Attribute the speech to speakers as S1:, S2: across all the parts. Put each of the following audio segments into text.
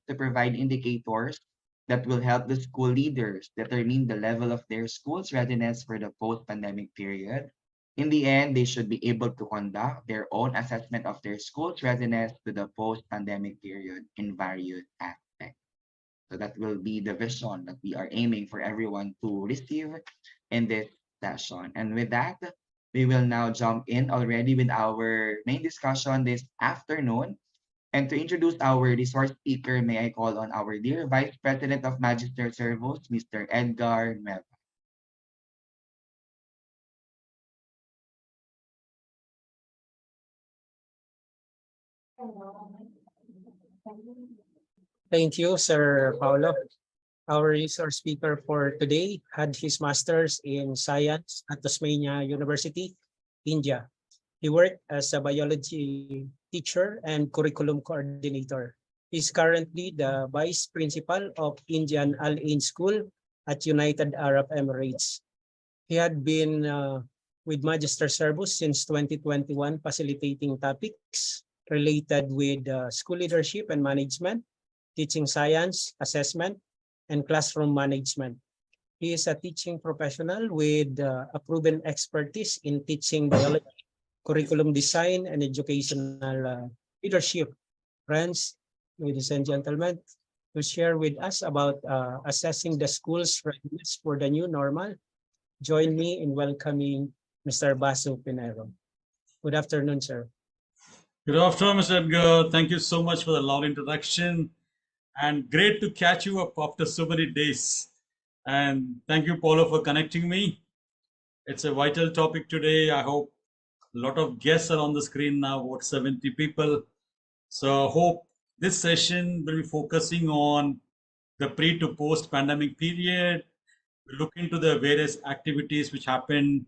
S1: to provide indicators that will help the school leaders determine the level of their school's readiness for the post-pandemic period. In the end, they should be able to conduct their own assessment of their school's readiness to the post-pandemic period in various aspects. So that will be the vision that we are aiming for everyone to receive in this session. And with that, we will now jump in already with our main discussion this afternoon. And to introduce our resource speaker, may I call on our dear Vice President of Magister Servos, Mr. Edgar Nueva.
S2: Thank you, Sir Paulo. Our resource speaker for today had his master's in science at Tasmania University, India. He worked as a biology teacher and curriculum coordinator. He's currently the vice principal of Indian Al Ain School at United Arab Emirates. He had been with Magister Servus since 2021, facilitating topics related with school leadership and management, teaching science, assessment, and classroom management. He is a teaching professional with a proven expertise in teaching biology, curriculum design, and educational leadership. Friends, ladies and gentlemen, to share with us about assessing the school's readiness for the new normal, join me in welcoming Mr. Basu Pinero. Good afternoon, sir.
S3: Good afternoon, Mr. Edgar. Thank you so much for the long introduction. And great to catch you up after so many days. And thank you, Paulo, for connecting me. It's a vital topic today. I hope a lot of guests are on the screen now, about 70 people. So I hope this session will be focusing on the pre to post pandemic period. We look into the various activities which happen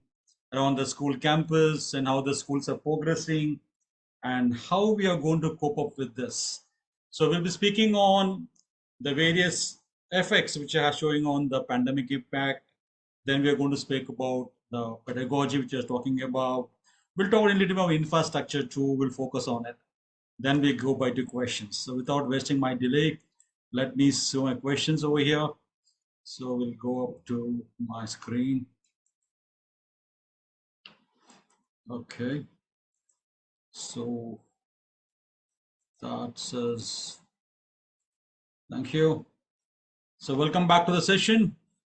S3: around the school campus and how the schools are progressing and how we are going to cope up with this. So we'll be speaking on the various effects which are showing on the pandemic impact. Then we are going to speak about the pedagogy which you're talking about. We'll talk a little bit about infrastructure too. We'll focus on it. Then we go by to questions. So without wasting my delay, let me show my questions over here. So we'll go up to my screen. Okay. So that says, thank you. So welcome back to the session.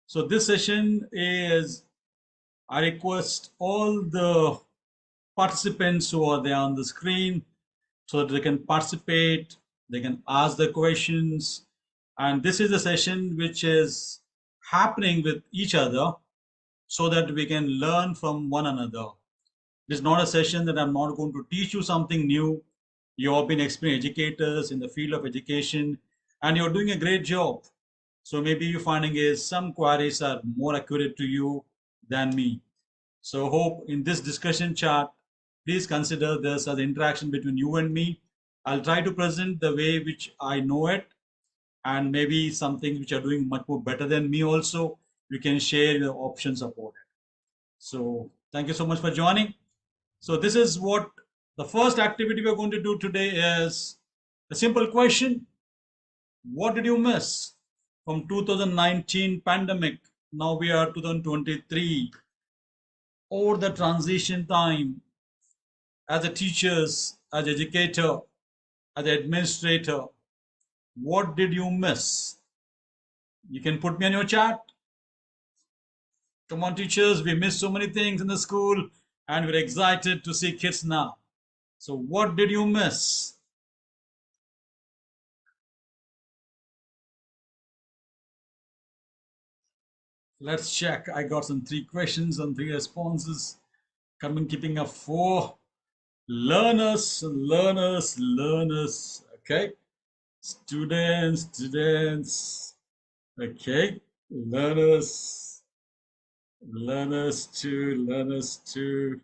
S3: So this session is, I request all the participants who are there on the screen so that they can participate, they can ask the questions. And this is a session which is happening with each other so that we can learn from one another. It is not a session that I'm not going to teach you something new. You have been experienced educators in the field of education and you're doing a great job. So maybe you're finding is some queries are more accurate to you than me. So hope in this discussion chat, please consider this as an interaction between you and me. I'll try to present the way which I know it, and maybe some things which are doing much more better than me also, you can share your options about it. So thank you so much for joining. So this is what the first activity we're going to do today is a simple question. What did you miss from 2019 pandemic? Now we are 2023. Over the transition time, as a teachers, as educator, as administrator, what did you miss? You can put me in your chat. Come on, teachers, we missed so many things in the school and we're excited to see kids now. So what did you miss? Let's check. I got some 3 questions and 3 responses. Coming, keeping up 4. Learners. Okay. Students. Okay. Learners too.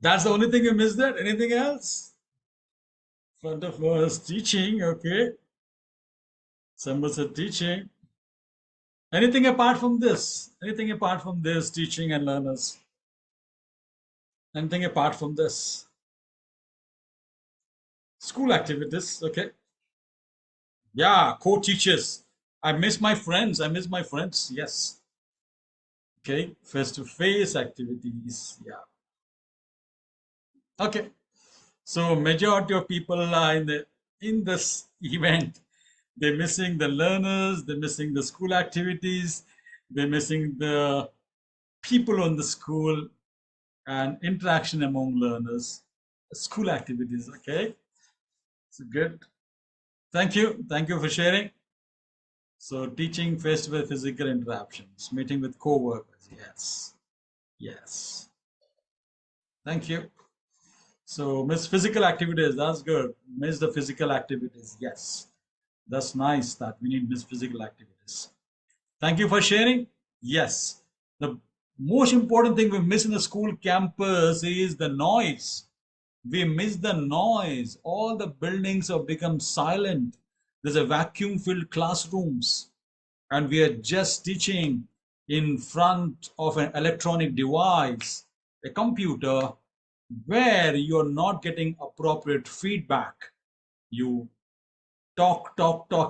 S3: That's the only thing you missed that? Anything else? Front of us, teaching. Okay. Somebody said teaching. Anything apart from this? Anything apart from this, teaching and learners? Anything apart from this? School activities, okay. Yeah, co-teachers. I miss my friends. I miss my friends. Yes. Okay. Face-to-face activities. Yeah. Okay. So majority of people are in this event. They're missing the learners. They're missing the school activities. They're missing the people on the school and interaction among learners. School activities. Okay. So good. Thank you. Thank you for sharing. So teaching face-to-face physical interactions, meeting with co-workers. Yes. Yes. Thank you. So miss physical activities. That's good. Miss the physical activities. Yes. That's nice that we need miss physical activities. Thank you for sharing. Yes. The most important thing we miss in the school campus is the noise. We miss the noise. All the buildings have become silent. There's a vacuum filled classrooms, and we are just teaching in front of an electronic device, a computer, where you're not getting appropriate feedback. You talk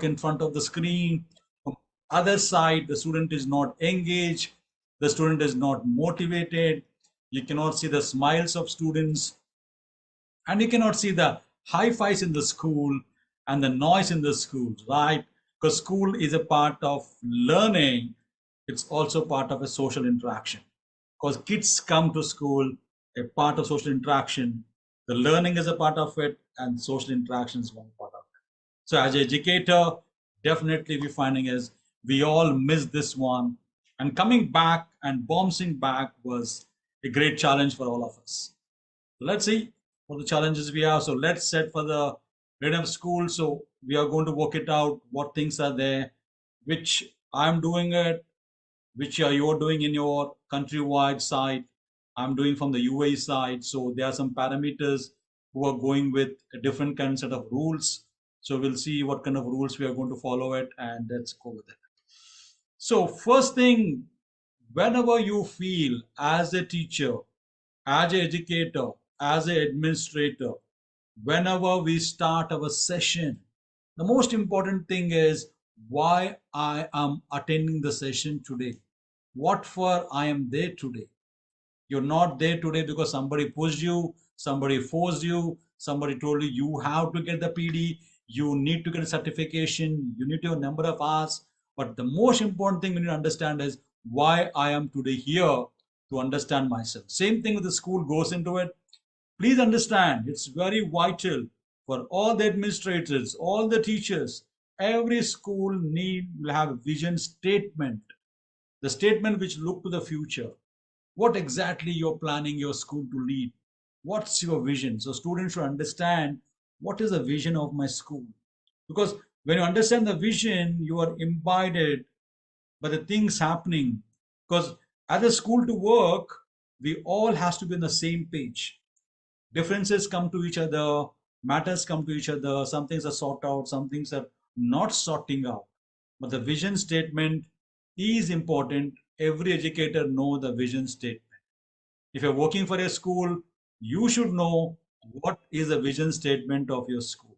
S3: in front of the screen. From other side, the student is not engaged, the student is not motivated. You cannot see the smiles of students, and you cannot see the high fives in the school and the noise in the school, right? Because school is a part of learning, it's also part of a social interaction. Because kids come to school, a part of social interaction, the learning is a part of it, and social interaction is one part of it. So, as an educator, definitely we're finding is we all miss this one, and coming back and bouncing back was a great challenge for all of us. Let's see what the challenges we have. So let's set for the rhythm school. So we are going to work it out, what things are there, which I'm doing it, which you're doing in your countrywide side. I'm doing from the UAE side. So there are some parameters who are going with a different kind of set of rules. So we'll see what kind of rules we are going to follow it, and let's go with it. So first thing, whenever you feel as a teacher, as an educator, as an administrator, whenever we start our session, the most important thing is why I am attending the session today. What for I am there today. You're not there today because somebody pushed you, somebody forced you, somebody told you you have to get the PD, you need to get a certification, you need to have a number of hours. But the most important thing we need to understand is why I am today here, to understand myself. Same thing with the school goes into it. Please understand, it's very vital for all the administrators, all the teachers. Every school will have a vision statement, the statement which look to the future. What exactly you're planning your school to lead? What's your vision? So students should understand what is the vision of my school. Because when you understand the vision, you are imbibed by the things happening. Because as a school to work, we all has to be on the same page. Differences come to each other, matters come to each other, some things are sought out, some things are not sorting out. But the vision statement is important. Every educator know the vision statement. If you're working for a school, you should know what is the vision statement of your school,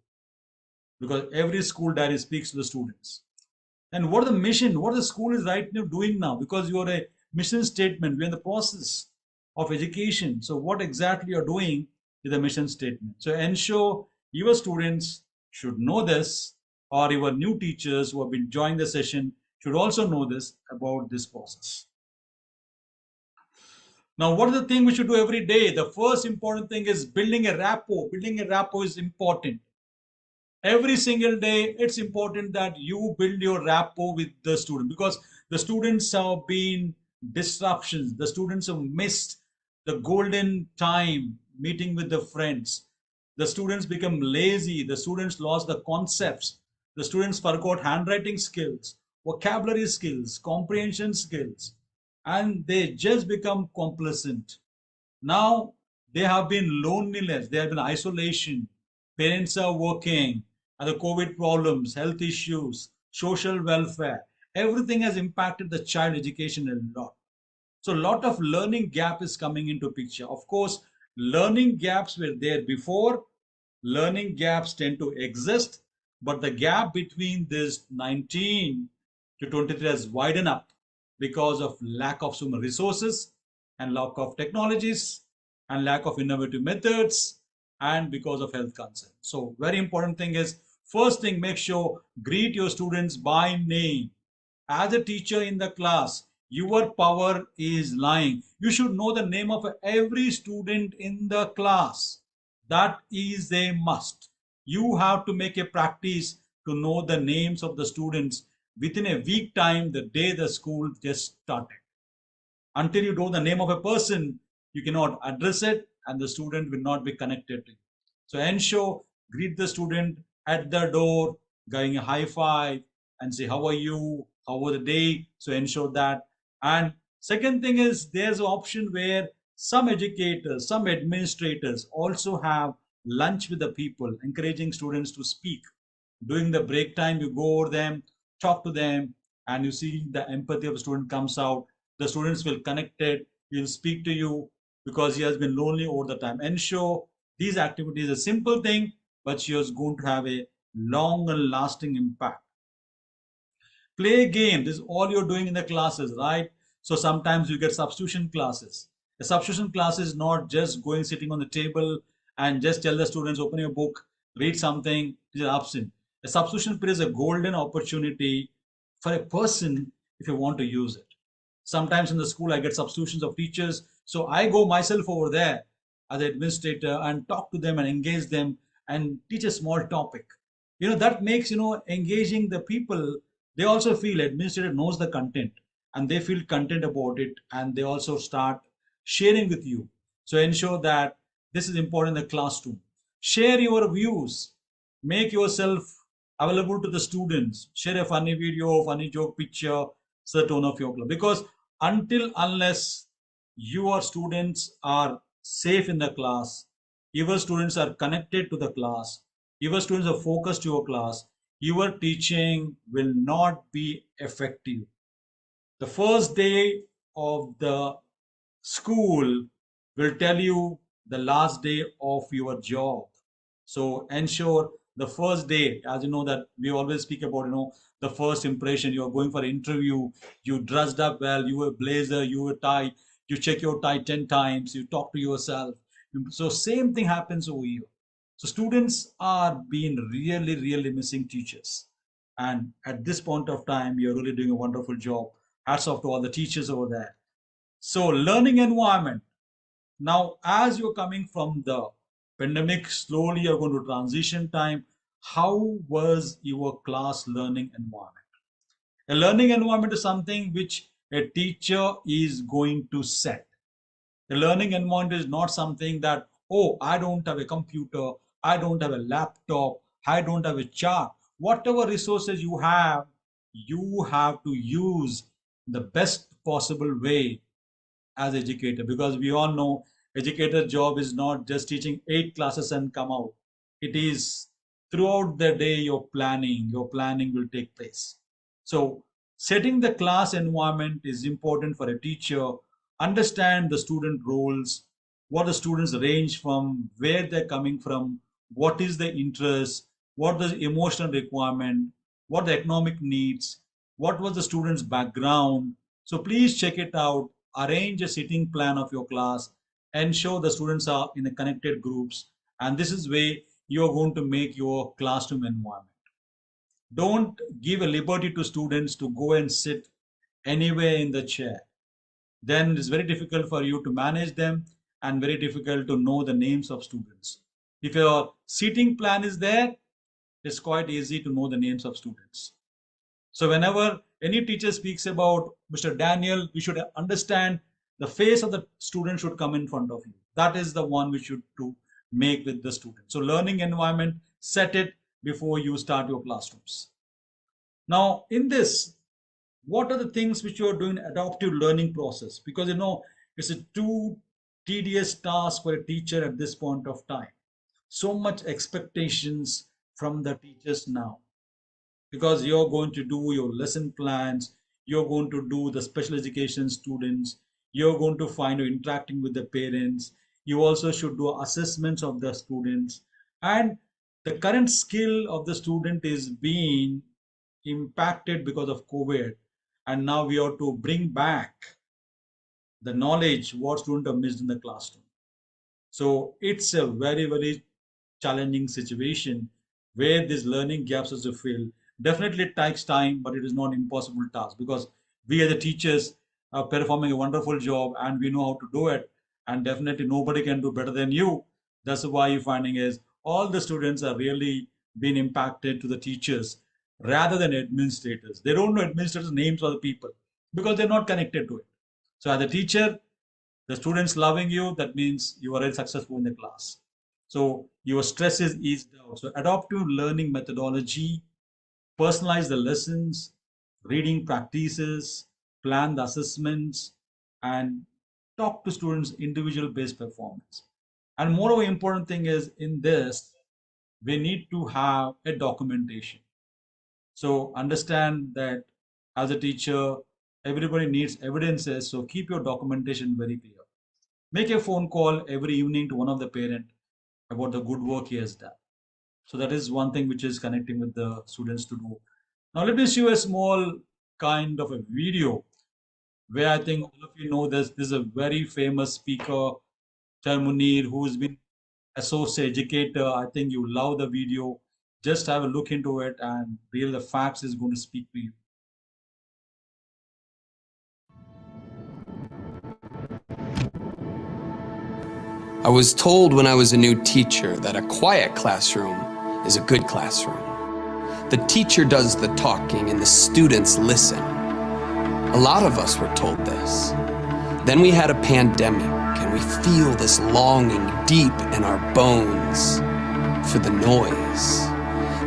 S3: because every school diary speaks to the students. And what is the mission, what the school is right now doing now, because you are a mission statement, we're in the process of education. So what exactly you're doing is a mission statement. So ensure your students should know this, or your new teachers who have been joining the session should also know this about this process. Now, what is the thing we should do every day? The first important thing is building a rapport. Building a rapport is important. Every single day, it's important that you build your rapport with the student, because the students have been disruptions. The students have missed the golden time meeting with the friends. The students become lazy. The students lost the concepts. The students forgot handwriting skills, vocabulary skills, comprehension skills, and they just become complacent. Now they have been loneliness, there have been isolation, parents are working, and the COVID problems, health issues, social welfare, everything has impacted the child education a lot. So a lot of learning gap is coming into picture. Of course, learning gaps were there before, learning gaps tend to exist, but the gap between this 19 to 23 has widened up because of lack of human resources and lack of technologies and lack of innovative methods and because of health concerns. So very important thing is, first thing, make sure greet your students by name. As a teacher in the class, your power is lying. You should know the name of every student in the class. That is a must. You have to make a practice to know the names of the students within a week time, the day the school just started. Until you know the name of a person, you cannot address it and the student will not be connected to you. So ensure, greet the student at the door, giving a high five and say, how are you? How was the day? So ensure that. And second thing is, there's an option where some educators, some administrators also have lunch with the people, encouraging students to speak. During the break time, you go over them, talk to them, and you see the empathy of the student comes out. The students will connect it, he will speak to you because he has been lonely over the time. Ensure these activities, a simple thing, but she is going to have a long and lasting impact. Play games is all you're doing in the classes, right? So sometimes you get substitution classes. A substitution class is not just going sitting on the table and just tell the students open your book, read something, is absent. A substitution period is a golden opportunity for a person if you want to use it. Sometimes in the school I get substitutions of teachers, so I go myself over there as an administrator and talk to them and engage them and teach a small topic. That makes engaging the people. They also feel administrator knows the content and they feel content about it, and they also start sharing with you. So ensure that this is important in the classroom. Share your views, make yourself available to the students, share a funny video, funny joke, picture, set the tone of your club. Because unless your students are safe in the class, your students are connected to the class, your students are focused to your class, your teaching will not be effective. The first day of the school will tell you the last day of your job. So ensure the first day, as you know, that we always speak about, the first impression. You are going for an interview, you dressed up well, you wear blazer, you wear tie, you check your tie 10 times, you talk to yourself. So same thing happens over here. So students are being really, really missing teachers. And at this point of time, you're really doing a wonderful job. Hats off to all the teachers over there. So learning environment. Now, as you're coming from the pandemic, slowly you're going to transition time. How was your class learning environment? A learning environment is something which a teacher is going to set. A learning environment is not something that, oh, I don't have a computer, I don't have a laptop, I don't have a chart. Whatever resources you have to use the best possible way as educator, because we all know educator job is not just teaching 8 classes and come out. It is throughout the day your planning will take place. So setting the class environment is important for a teacher. Understand the student roles, what the students range from, where they're coming from, what is the interest, what the emotional requirement, what the economic needs, what was the student's background. So please check it out. Arrange a sitting plan of your class, ensure the students are in the connected groups, and this is way you're going to make your classroom environment. Don't give a liberty to students to go and sit anywhere in the chair. Then it's very difficult for you to manage them and very difficult to know the names of students. If your seating plan is there, it's quite easy to know the names of students. So whenever any teacher speaks about Mr. Daniel, we should understand the face of the student should come in front of you. That is the one we should to make with the student. So learning environment, set it before you start your classrooms. Now in this, what are the things which you are doing adaptive learning process? Because it's a too tedious task for a teacher at this point of time. So much expectations from the teachers now, because you're going to do your lesson plans, you're going to do the special education students, you're going to find you interacting with the parents, you also should do assessments of the students, And the current skill of the student is being impacted because of COVID. And now we have to bring back the knowledge what students have missed in the classroom. So it's a very, very challenging situation where these learning gaps is to fill. Definitely it takes time, but it is not an impossible task because we as the teachers are performing a wonderful job and we know how to do it. And definitely nobody can do better than you. That's why you're finding is all the students are really being impacted to the teachers rather than administrators. They don't know administrators' names of the people because they're not connected to it. So as a teacher, the students loving you, that means you are very successful in the class. So your stress is eased out. So adaptive learning methodology, personalize the lessons, reading practices, plan the assessments, and talk to students individual based performance. And moreover, important thing is in this, we need to have a documentation. So understand that as a teacher, everybody needs evidences. So keep your documentation very clear. Make a phone call every evening to one of the parent about the good work he has done. So that is one thing which is connecting with the students to do. Now let me show you a small kind of a video where I think all of you know this. This is a very famous speaker, Chai Munir, who's been associate educator. I think you love the video. Just have a look into it and real the facts is going to speak to you.
S4: I was told when I was a new teacher that a quiet classroom is a good classroom. The teacher does the talking and the students listen. A lot of us were told this. Then we had a pandemic and we feel this longing deep in our bones for the noise.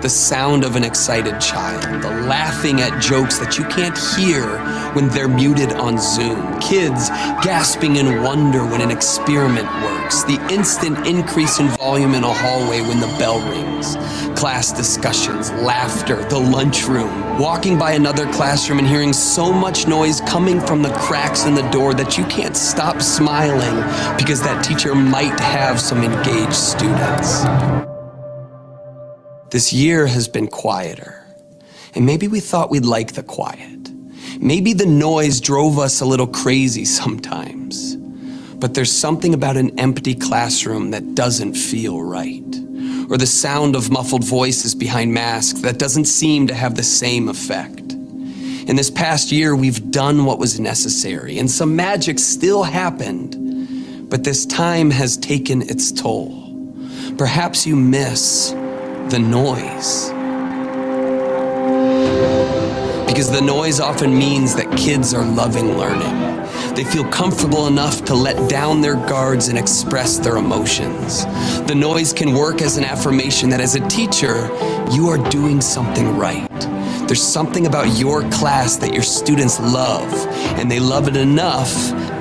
S4: The sound of an excited child, the laughing at jokes that you can't hear when they're muted on Zoom, kids gasping in wonder when an experiment works, the instant increase in volume in a hallway when the bell rings, class discussions, laughter, the lunchroom, walking by another classroom and hearing so much noise coming from the cracks in the door that you can't stop smiling because that teacher might have some engaged students. This year has been quieter, and maybe we thought we'd like the quiet. Maybe the noise drove us a little crazy sometimes, but there's something about an empty classroom that doesn't feel right, or the sound of muffled voices behind masks that doesn't seem to have the same effect. In this past year, we've done what was necessary, and some magic still happened, but this time has taken its toll. Perhaps you miss the noise. Because the noise often means that kids are loving learning. They feel comfortable enough to let down their guards and express their emotions. The noise can work as an affirmation that as a teacher, you are doing something right. There's something about your class that your students love, and they love it enough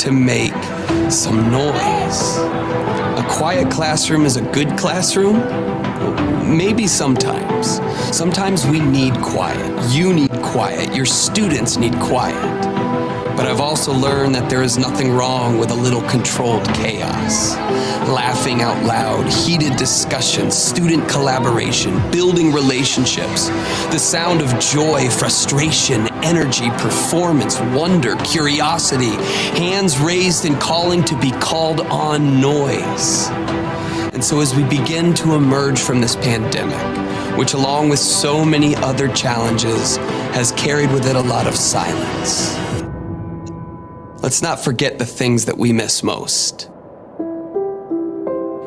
S4: to make some noise. A quiet classroom is a good classroom? Maybe sometimes. Sometimes we need quiet. You need quiet. Your students need quiet. But I've also learned that there is nothing wrong with a little controlled chaos. Laughing out loud, heated discussions, student collaboration, building relationships, the sound of joy, frustration, energy, performance, wonder, curiosity, hands raised and calling to be called on noise. And so as we begin to emerge from this pandemic, which along with so many other challenges has carried with it a lot of silence, let's not forget the things that we miss most.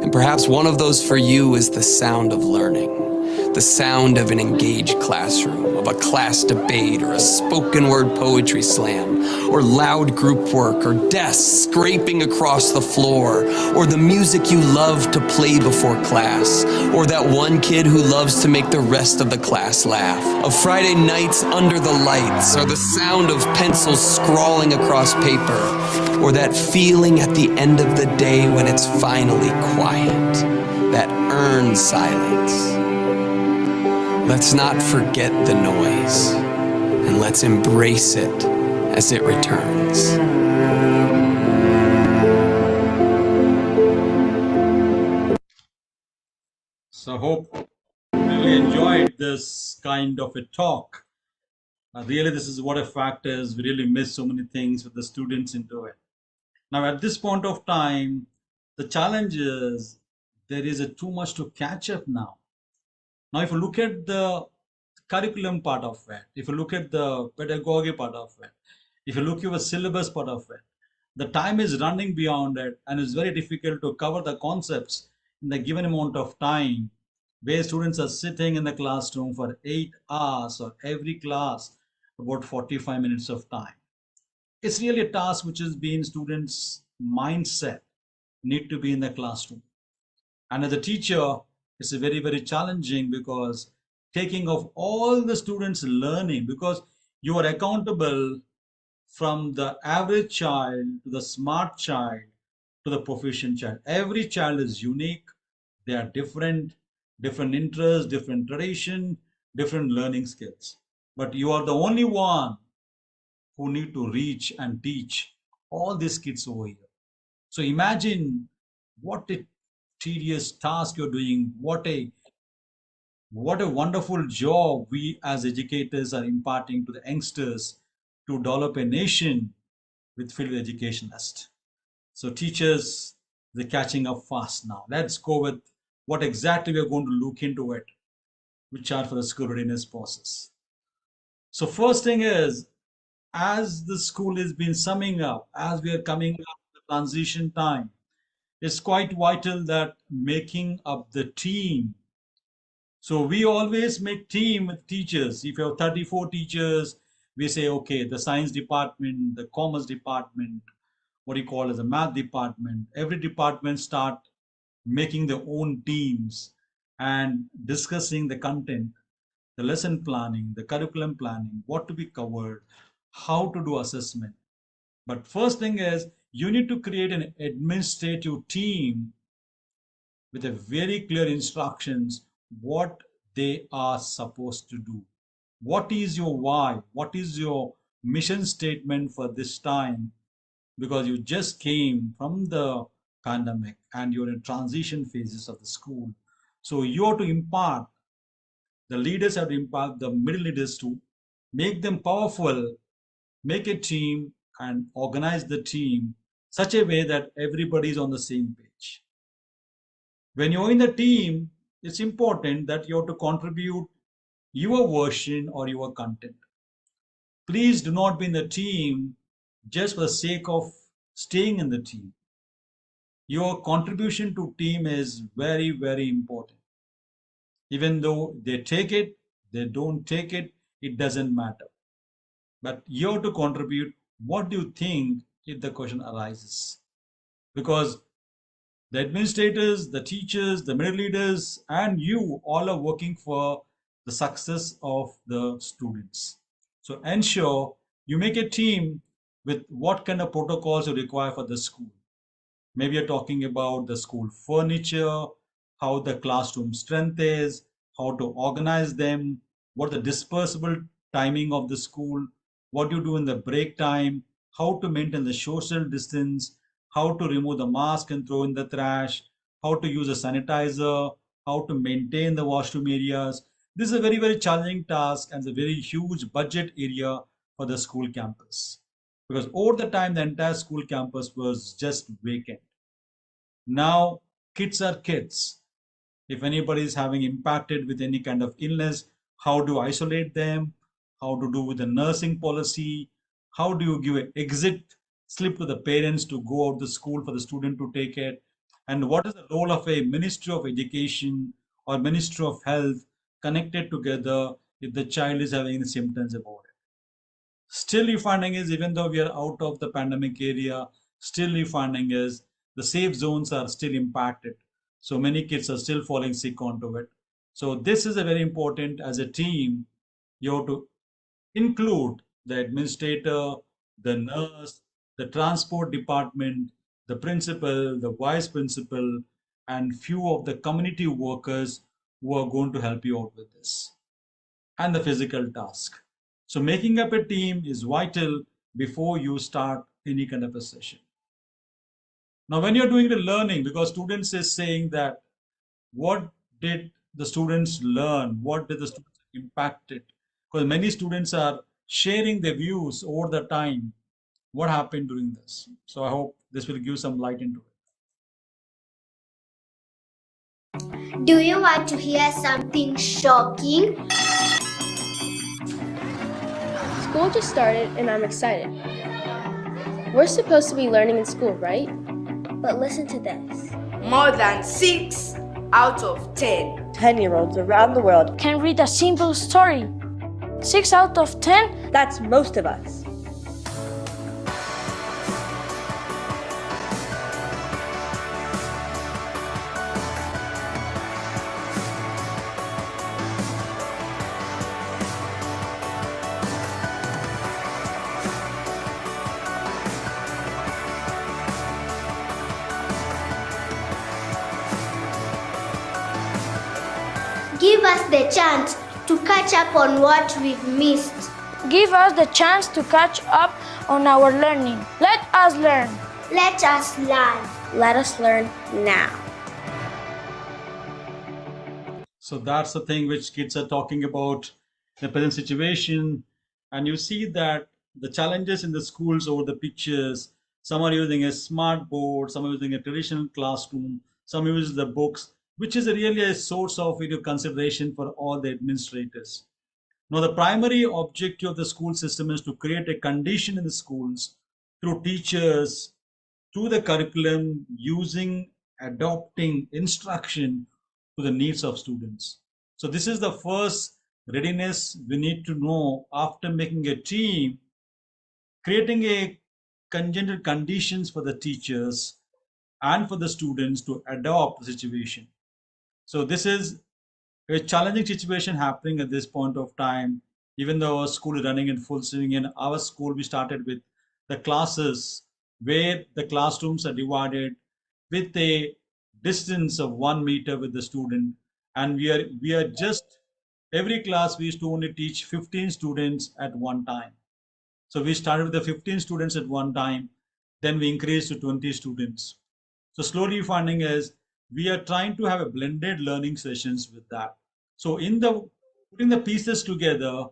S4: And perhaps one of those for you is the sound of learning, the sound of an engaged classroom, of a class debate or a spoken word poetry slam, or loud group work, or desks scraping across the floor, or the music you love to play before class, or that one kid who loves to make the rest of the class laugh, of Friday nights under the lights, or the sound of pencils scrawling across paper, or that feeling at the end of the day when it's finally quiet, that earned silence. Let's not forget the noise, and let's embrace it as it returns.
S3: So So I hope you really enjoyed this kind of a talk. Really, this is what a fact is. We really miss so many things with the students into it. Now, at this point of time, the challenge is there is a too much to catch up now. Now, if you look at the curriculum part of it, if you look at the pedagogy part of it, if you look at the syllabus part of it, the time is running beyond it, and it's very difficult to cover the concepts in the given amount of time, where students are sitting in the classroom for 8 hours or every class about 45 minutes of time. It's really a task which has been students' mindset need to be in the classroom. And as a teacher, it's a very, very challenging because taking of all the students' learning, because you are accountable from the average child to the smart child to the proficient child. Every child is unique. They are different, different interests, different tradition, different learning skills. But you are the only one who need to reach and teach all these kids over here. So imagine what a tedious task you're doing, what a wonderful job we as educators are imparting to the youngsters to develop a nation with filled with educationalists. So teachers, they're catching up fast now. Let's go with what exactly we're going to look into it, which are for the school readiness process. So first thing is, as the school has been summing up, as we are coming up the transition time, it's quite vital that making up the team. So we always make team with teachers. If you have 34 teachers, we say, okay, the science department, the commerce department, what you call as a math department, every department start making their own teams and discussing the content, the lesson planning, the curriculum planning, what to be covered, how to do assessment. But first thing is you need to create an administrative team with a very clear instructions what they are supposed to do. What is your why? What is your mission statement for this time? Because you just came from the pandemic and you're in transition phases of the school. So you have to impart, the leaders have to impart the middle leaders to make them powerful, make a team and organize the team such a way that everybody is on the same page. When you're in the team, it's important that you have to contribute your version or your content. Please do not be in the team just for the sake of staying in the team. Your contribution to team is very, very important. Even though they take it, they don't take it, it doesn't matter. But you have to contribute. What do you think if the question arises? Because the administrators, the teachers, the middle leaders, and you all are working for the success of the students. So ensure you make a team with what kind of protocols you require for the school. Maybe you're talking about the school furniture, how the classroom strength is, how to organize them, what the dispersible timing of the school, what you do in the break time, how to maintain the social distance, how to remove the mask and throw in the trash, how to use a sanitizer, how to maintain the washroom areas. This is a very, very challenging task and a very huge budget area for the school campus. Because over the time, the entire school campus was just vacant. Now, kids are kids. If anybody is having impacted with any kind of illness, how do you isolate them? How to do with the nursing policy? How do you give an exit slip to the parents to go out the school for the student to take it? And what is the role of a Ministry of Education or Ministry of Health connected together if the child is having any symptoms about it? Still, the finding is even though we are out of the pandemic area, still the finding is the safe zones are still impacted. So many kids are still falling sick onto it. So this is a very important as a team. You have to include the administrator, the nurse, the transport department, the principal, the vice principal, and few of the community workers who are going to help you out with this and the physical task. So making up a team is vital before you start any kind of a session. Now, when you're doing the learning, because students is saying that what did the students learn? What did the students impact it? Because many students are sharing their views over the time. What happened during this? So I hope this will give some light into it.
S5: Do you want to hear something shocking?
S6: School just started and I'm excited. We're supposed to be learning in school, right?
S5: But listen to this.
S7: More than 6 out of 10.
S8: 10-year-olds around the world
S9: can read a simple story. 6 out of 10?
S8: That's most of us.
S5: Give us the chance to catch up on what we've missed.
S9: Give us the chance to catch up on our learning. Let us learn.
S5: Let us learn.
S8: Let us learn now.
S3: So that's the thing which kids are talking about the present situation. And you see that the challenges in the schools over the pictures, some are using a smart board, some are using a traditional classroom, some use the books, which is really a source of consideration for all the administrators. Now, the primary objective of the school system is to create a condition in the schools through teachers, to the curriculum, using, adopting instruction to the needs of students. So this is the first readiness we need to know after making a team, creating a congenial conditions for the teachers and for the students to adopt the situation. So this is a challenging situation happening at this point of time. Even though our school is running in full swing, in our school we started with the classes where the classrooms are divided with a distance of 1 meter with the student, and we are just every class we used to only teach 15 students at one time. So we started with the 15 students at one time, then we increased to 20 students. So slowly finding is we are trying to have a blended learning sessions with that. So in the putting the pieces together,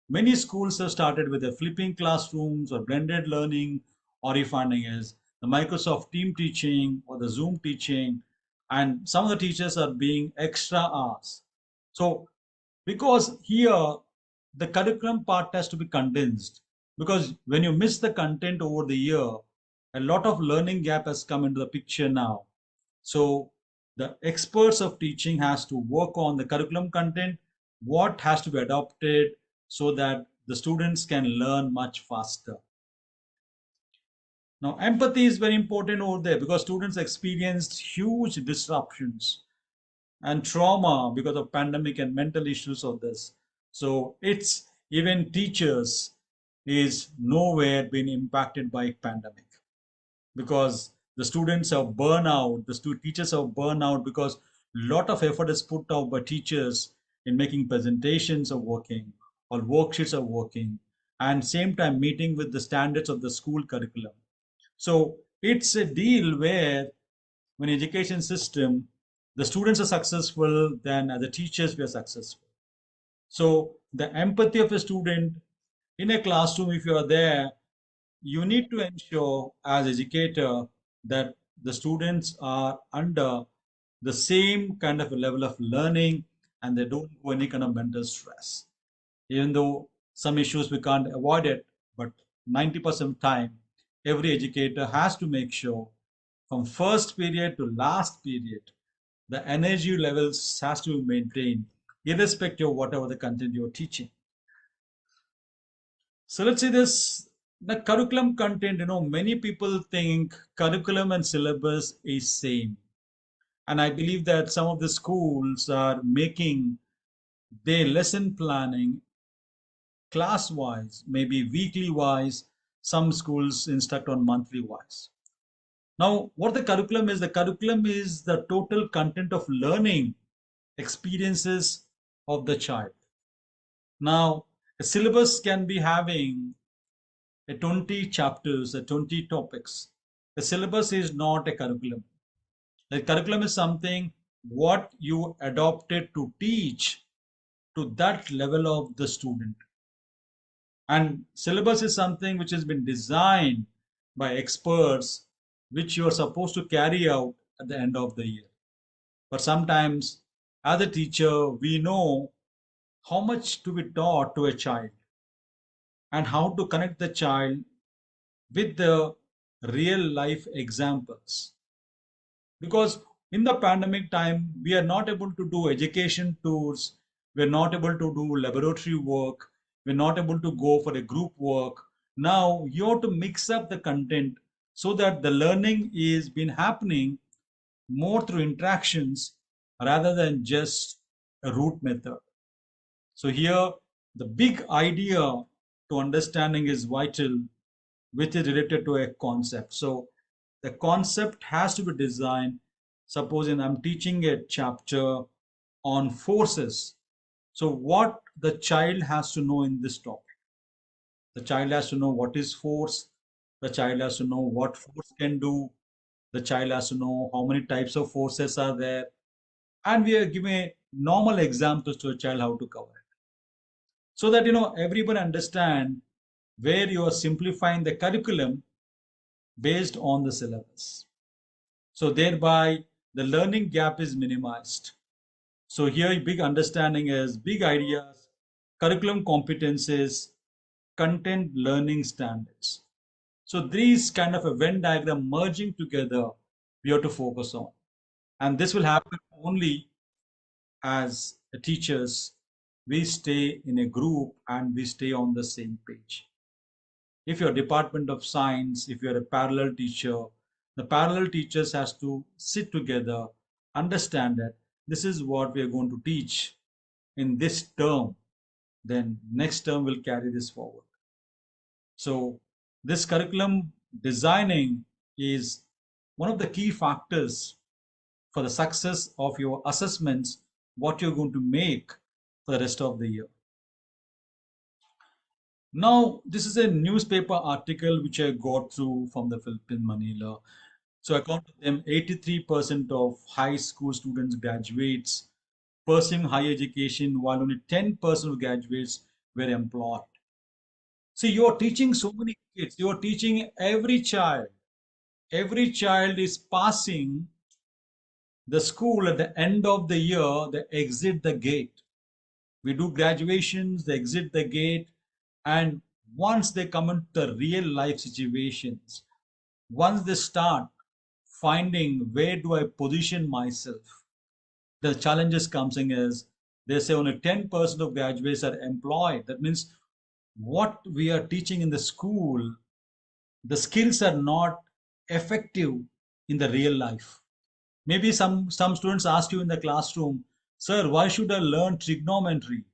S3: many schools have started with the flipping classrooms or blended learning, or finding is the Microsoft Team teaching or the Zoom teaching, and some of the teachers are being extra hours. So because here the curriculum part has to be condensed, because when you miss the content over the year, a lot of learning gap has come into the picture now. So the experts of teaching has to work on the curriculum content, what has to be adopted so that the students can learn much faster. Now, empathy is very important over there because students experienced huge disruptions and trauma because of pandemic and mental issues of this. So it's even teachers is nowhere been impacted by pandemic, because the students have burnout, the teachers have burnout because lot of effort is put out by teachers in making presentations of working or worksheets of working, and same time meeting with the standards of the school curriculum. So it's a deal where when education system, the students are successful, then as the teachers we are successful. So the empathy of a student in a classroom, if you are there, you need to ensure as educator that the students are under the same kind of a level of learning and they don't go any kind of mental stress. Even though some issues we can't avoid it, but 90% of time, every educator has to make sure from first period to last period, the energy levels has to be maintained irrespective of whatever the content you're teaching. So let's see this, the curriculum content, many people think curriculum and syllabus is same. And I believe that some of the schools are making their lesson planning class wise, maybe weekly wise, some schools instruct on monthly wise. Now, what the curriculum is the total content of learning experiences of the child. Now, a syllabus can be having a 20 chapters, a 20 topics. The syllabus is not a curriculum. The curriculum is something what you adopted to teach to that level of the student. And syllabus is something which has been designed by experts, which you are supposed to carry out at the end of the year. But sometimes, as a teacher, we know how much to be taught to a child and how to connect the child with the real life examples. Because in the pandemic time, we are not able to do education tours, we're not able to do laboratory work, we're not able to go for a group work. Now you have to mix up the content so that the learning is been happening more through interactions rather than just a route method. So here the big idea to understanding is vital, which is related to a concept. So the concept has to be designed. Supposing I'm teaching a chapter on forces. So what the child has to know in this topic? The child has to know what is force. The child has to know what force can do. The child has to know how many types of forces are there. And we are giving normal examples to a child how to cover it. So that everyone understand where you are simplifying the curriculum based on the syllabus. So thereby the learning gap is minimized. So here big understanding is big ideas, curriculum competences, content learning standards. So these kind of a Venn diagram merging together we have to focus on. And this will happen only as teachers we stay in a group and we stay on the same page. If you're a department of science, if you're a parallel teacher, the parallel teachers has to sit together, understand that this is what we are going to teach in this term, then next term will carry this forward. So this curriculum designing is one of the key factors for the success of your assessments, what you're going to make for the rest of the year. Now, this is a newspaper article which I got through from the Philippine Manila. So according to them, 83% of high school students graduates pursuing higher education, while only 10% of graduates were employed. See, you're teaching so many kids, you're teaching every child. Every child is passing the school at the end of the year, they exit the gate. We do graduations, they exit the gate, and once they come into the real life situations, once they start finding where do I position myself, the challenges comes in is they say only 10% of graduates are employed. That means what we are teaching in the school, the skills are not effective in the real life. Maybe some students ask you in the classroom, sir, why should I learn trigonometry?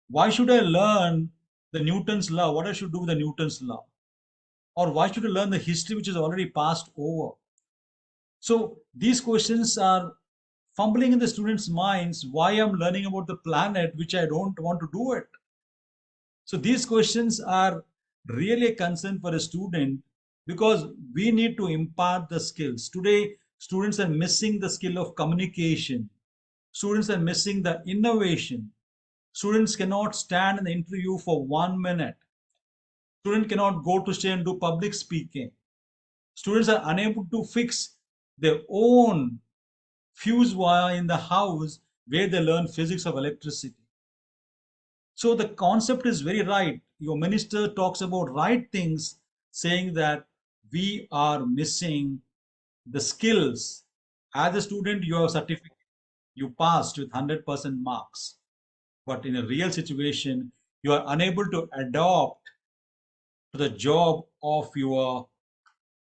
S3: Why should I learn the Newton's law? What I should do with the Newton's law? Or why should I learn the history which is already passed over? So these questions are fumbling in the students' minds. Why I'm learning about the planet which I don't want to do it? So these questions are really a concern for a student because we need to impart the skills. Today, students are missing the skill of communication. Students are missing the innovation. Students cannot stand in the interview for 1 minute. Students cannot go to stay and do public speaking. Students are unable to fix their own fuse wire in the house where they learn physics of electricity. So the concept is very right. Your minister talks about right things, saying that we are missing the skills. As a student, you have a certificate, you passed with 100% marks. But in a real situation, you are unable to adopt to the job of your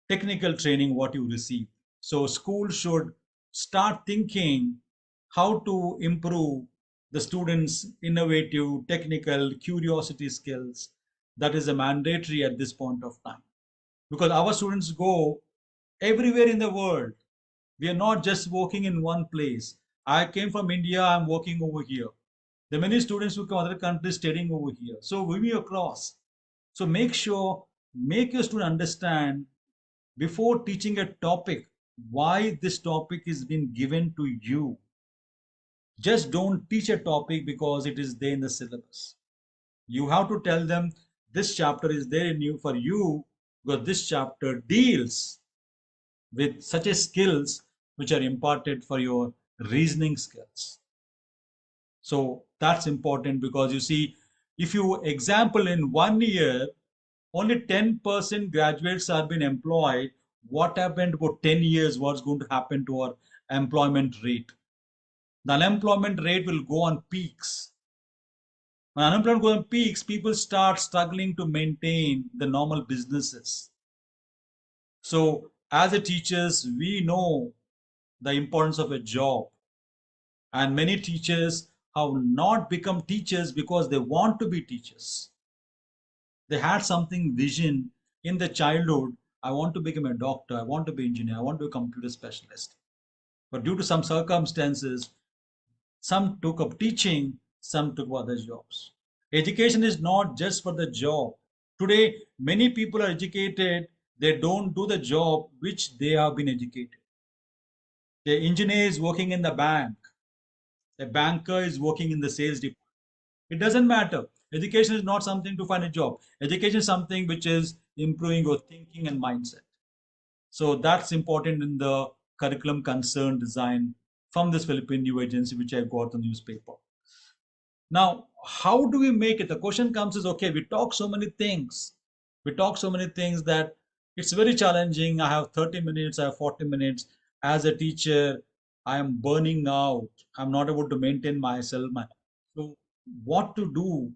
S3: technical training what you receive. So school should start thinking how to improve the students' innovative, technical, curiosity skills. That is a mandatory at this point of time. Because our students go everywhere in the world. We are not just working in one place. I came from India, I'm working over here. There are many students who come from other countries studying over here. So we will across. So make your student understand before teaching a topic, why this topic is being given to you. Just don't teach a topic because it is there in the syllabus. You have to tell them this chapter is there in you for you because this chapter deals with such a skills which are imparted for your reasoning skills. So that's important because you see, if you example in 1 year, only 10% graduates are being employed. What happened about 10 years? What's going to happen to our employment rate? The unemployment rate will go on peaks. When unemployment goes on peaks, people start struggling to maintain the normal businesses. So as a teachers, we know the importance of a job. And many teachers have not become teachers because they want to be teachers. They had something vision in the childhood. I want to become a doctor. I want to be engineer. I want to be a computer specialist. But due to some circumstances, some took up teaching, some took up other jobs. Education is not just for the job. Today, many people are educated. They don't do the job which they have been educated. The engineer is working in the bank. A banker is working in the sales department. It doesn't matter. Education is not something to find a job. Education is something which is improving your thinking and mindset. So that's important in the curriculum concern design from this Philippine New Agency, which I got the newspaper. Now, how do we make it? The question comes is, okay, we talk so many things. We talk so many things that it's very challenging. I have 30 minutes, I have 40 minutes. As a teacher, I am burning out. I'm not able to maintain myself. So what to do,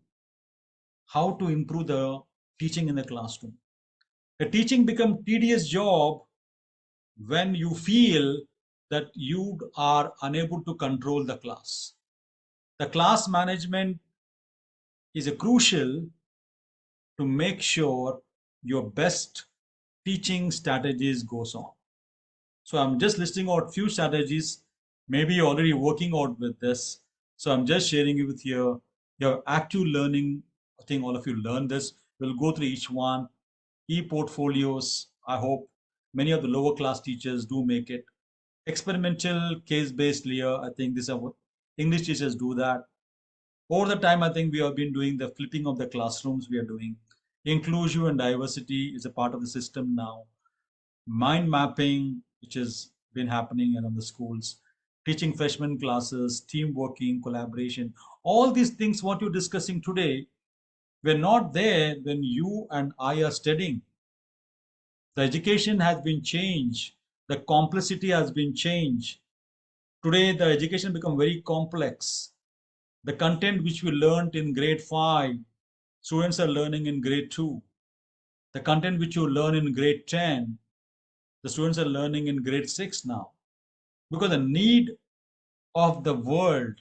S3: how to improve the teaching in the classroom. A teaching become tedious job when you feel that you are unable to control the class. The class management is a crucial to make sure your best teaching strategies goes on. So I'm just listing out few strategies. Maybe you're already working out with this. So I'm just sharing it with you. Your active learning, I think all of you learn this. We'll go through each one. E-portfolios, I hope many of the lower class teachers do make it. Experimental case-based layer, I think this is what English teachers do that. Over the time, I think we have been doing the flipping of the classrooms we are doing. Inclusion and diversity is a part of the system now. Mind mapping, which has been happening around the schools, teaching freshman classes, team working, collaboration, all these things what you're discussing today were not there when you and I are studying. The education has been changed. The complexity has been changed. Today, the education become very complex. The content which we learned in grade 5, students are learning in grade 2. The content which you learn in grade 10, the students are learning in grade 6 now. Because the need of the world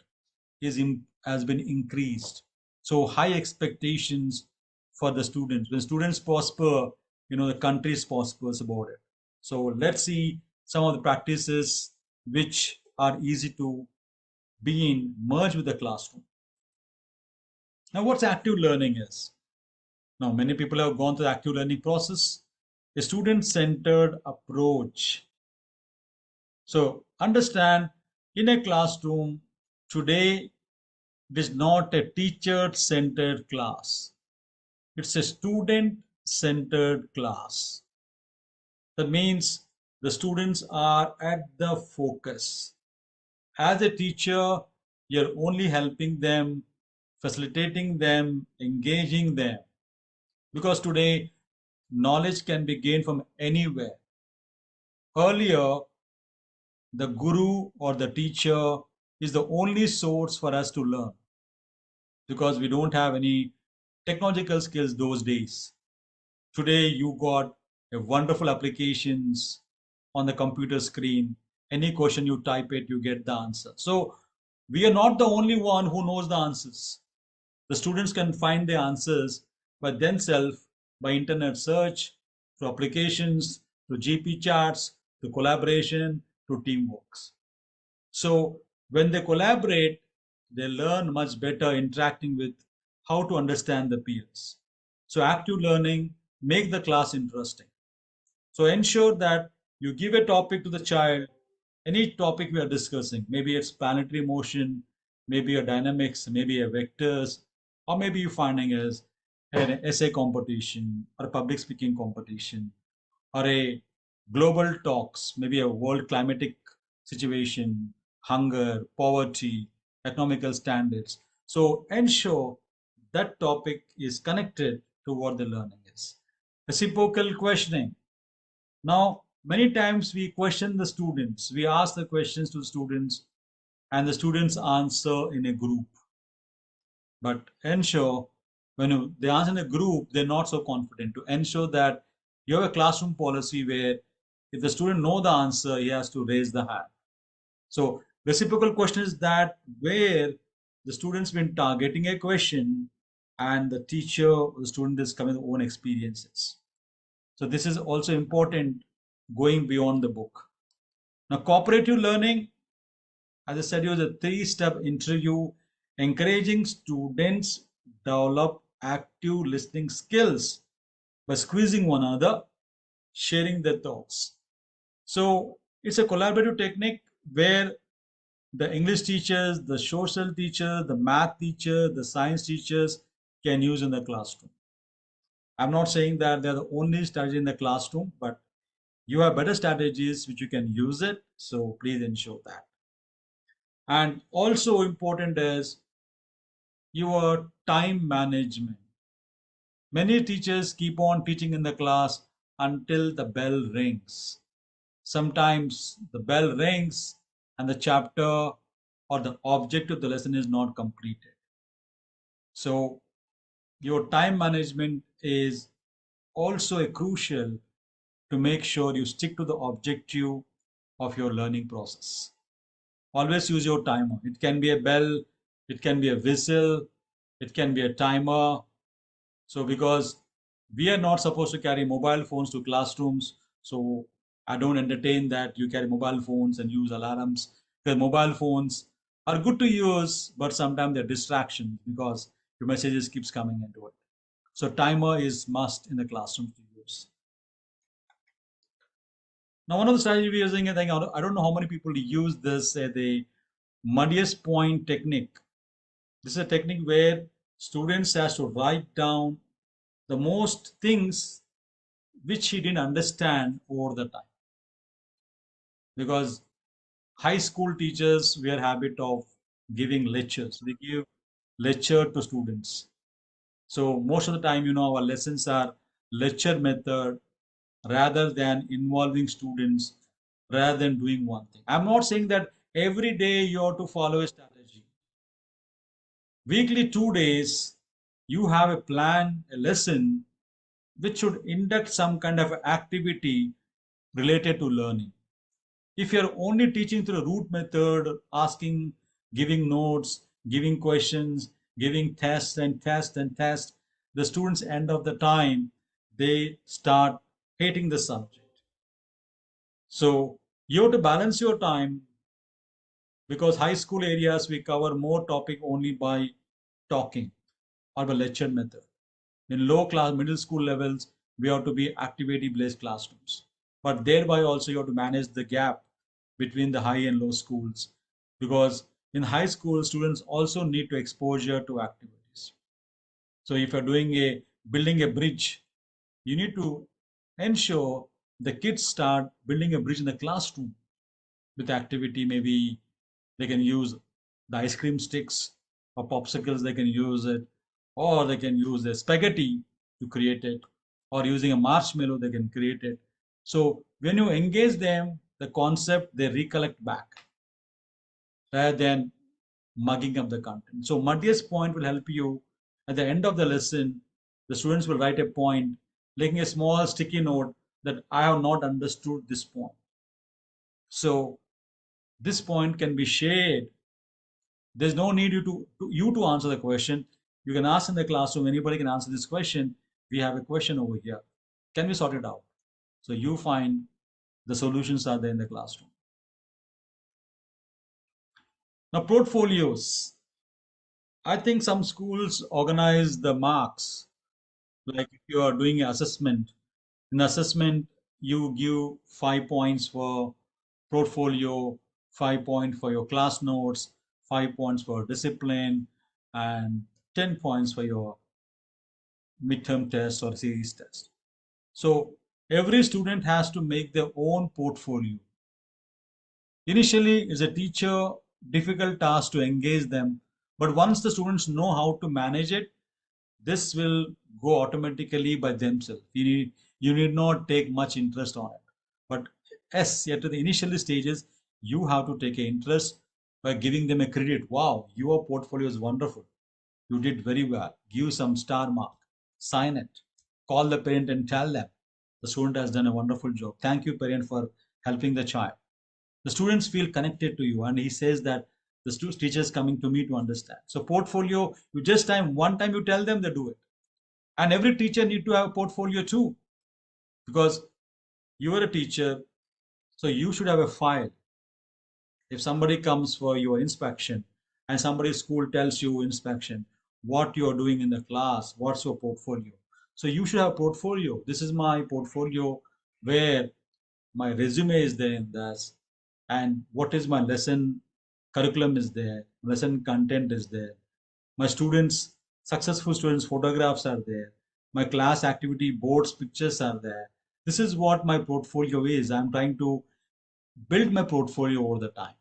S3: has been increased. So high expectations for the students. When students prosper, the country prospers about it. So let's see some of the practices which are easy to be in merged with the classroom. Now, what's active learning is? Now, many people have gone through the active learning process. A student-centered approach. So understand, in a classroom today, it is not a teacher-centered class. It's a student-centered class. That means the students are at the focus. As a teacher, you're only helping them, facilitating them, engaging them. Because today, knowledge can be gained from anywhere. Earlier, the guru or the teacher is the only source for us to learn because we don't have any technological skills those days. Today, you got a wonderful applications on the computer screen. Any question you type it, you get the answer. So we are not the only one who knows the answers. The students can find the answers by themselves, by internet search, through applications, through GP charts, through collaboration, through teamworks. So when they collaborate, they learn much better interacting with how to understand the peers. So active learning, make the class interesting. So ensure that you give a topic to the child, any topic we are discussing, maybe it's planetary motion, maybe a dynamics, maybe a vectors, or maybe you're finding as an essay competition or a public speaking competition or a global talks, maybe a world climatic situation, hunger, poverty, economical standards. So ensure that topic is connected to what the learning is. Reciprocal questioning. Now, many times we question the students, we ask the questions to the students, and the students answer in a group. But ensure when they answer in a group, they're not so confident. To ensure that you have a classroom policy where if the student know the answer, he has to raise the hand. So reciprocal question is that where the student's been targeting a question and the teacher, the student is coming with their own experiences. So this is also important going beyond the book. Now, cooperative learning, as I said, is a three-step interview encouraging students develop active listening skills by squeezing one another, sharing their thoughts. So it's a collaborative technique where the English teachers, the social teachers, the math teacher, the science teachers can use in the classroom. I'm not saying that they're the only strategy in the classroom, but you have better strategies which you can use it. So please ensure that. And also important is your time management. Many teachers keep on teaching in the class until the bell rings. Sometimes the bell rings and the chapter or the object of the lesson is not completed. So your time management is also a crucial to make sure you stick to the objective of your learning process. Always use your timer. It can be a bell, it can be a whistle, it can be a timer. So because we are not supposed to carry mobile phones to classrooms, so I don't entertain that you carry mobile phones and use alarms, because mobile phones are good to use, but sometimes they're distractions because your messages keeps coming into it. So timer is must in the classroom to use. Now, one of the strategies we're using, I think, I don't know how many people use this, the muddiest point technique. This is a technique where students has to write down the most things which he didn't understand over the time. Because high school teachers were habit of giving lectures. They give lecture to students. So most of the time, our lessons are lecture method rather than involving students, rather than doing one thing. I'm not saying that every day you have to follow a strategy. Weekly 2 days, you have a plan, a lesson, which should induct some kind of activity related to learning. If you're only teaching through a route method, asking, giving notes, giving questions, giving tests and tests and tests, the students end of the time, they start hating the subject. So you have to balance your time, because high school areas we cover more topic only by talking or by lecture method. In low class, middle school levels, we have to be activity-based classrooms. But thereby also you have to manage the gap between the high and low schools, because in high school, students also need to exposure to activities. So if you're building a bridge, you need to ensure the kids start building a bridge in the classroom with activity. Maybe they can use the ice cream sticks or popsicles, they can use it, or they can use the spaghetti to create it, or using a marshmallow, they can create it. So when you engage them, the concept they recollect back rather than mugging up the content. So muddiest point will help you at the end of the lesson. The students will write a point, making a small sticky note that I have not understood this point. So this point can be shared. There's no need you to answer the question. You can ask in the classroom, anybody can answer this question. We have a question over here. Can we sort it out? So you find the solutions are there in the classroom. Now, portfolios. I think some schools organize the marks. Like if you are doing an assessment, in assessment, you give 5 points for portfolio, 5 points for your class notes, 5 points for discipline, and 10 points for your midterm test or series test. So every student has to make their own portfolio. Initially, as a teacher, difficult task to engage them, but once the students know how to manage it, this will go automatically by themselves. You need not take much interest on it. But yes, yet to the initial stages, you have to take an interest by giving them a credit. Wow, your portfolio is wonderful. You did very well. Give some star mark, sign it, call the parent and tell them the student has done a wonderful job. Thank you, parent, for helping the child. The students feel connected to you, and he says that the teacher is coming to me to understand. So portfolio, you just one time you tell them, they do it. And every teacher need to have a portfolio too, because you are a teacher, so you should have a file. If somebody comes for your inspection and somebody's school tells you inspection, what you are doing in the class, what's your portfolio. So you should have a portfolio. This is my portfolio where my resume is there in this, and what is my lesson curriculum is there, lesson content is there, my students, successful students photographs are there, my class activity boards pictures are there. This is what my portfolio is. I'm trying to build my portfolio over the time.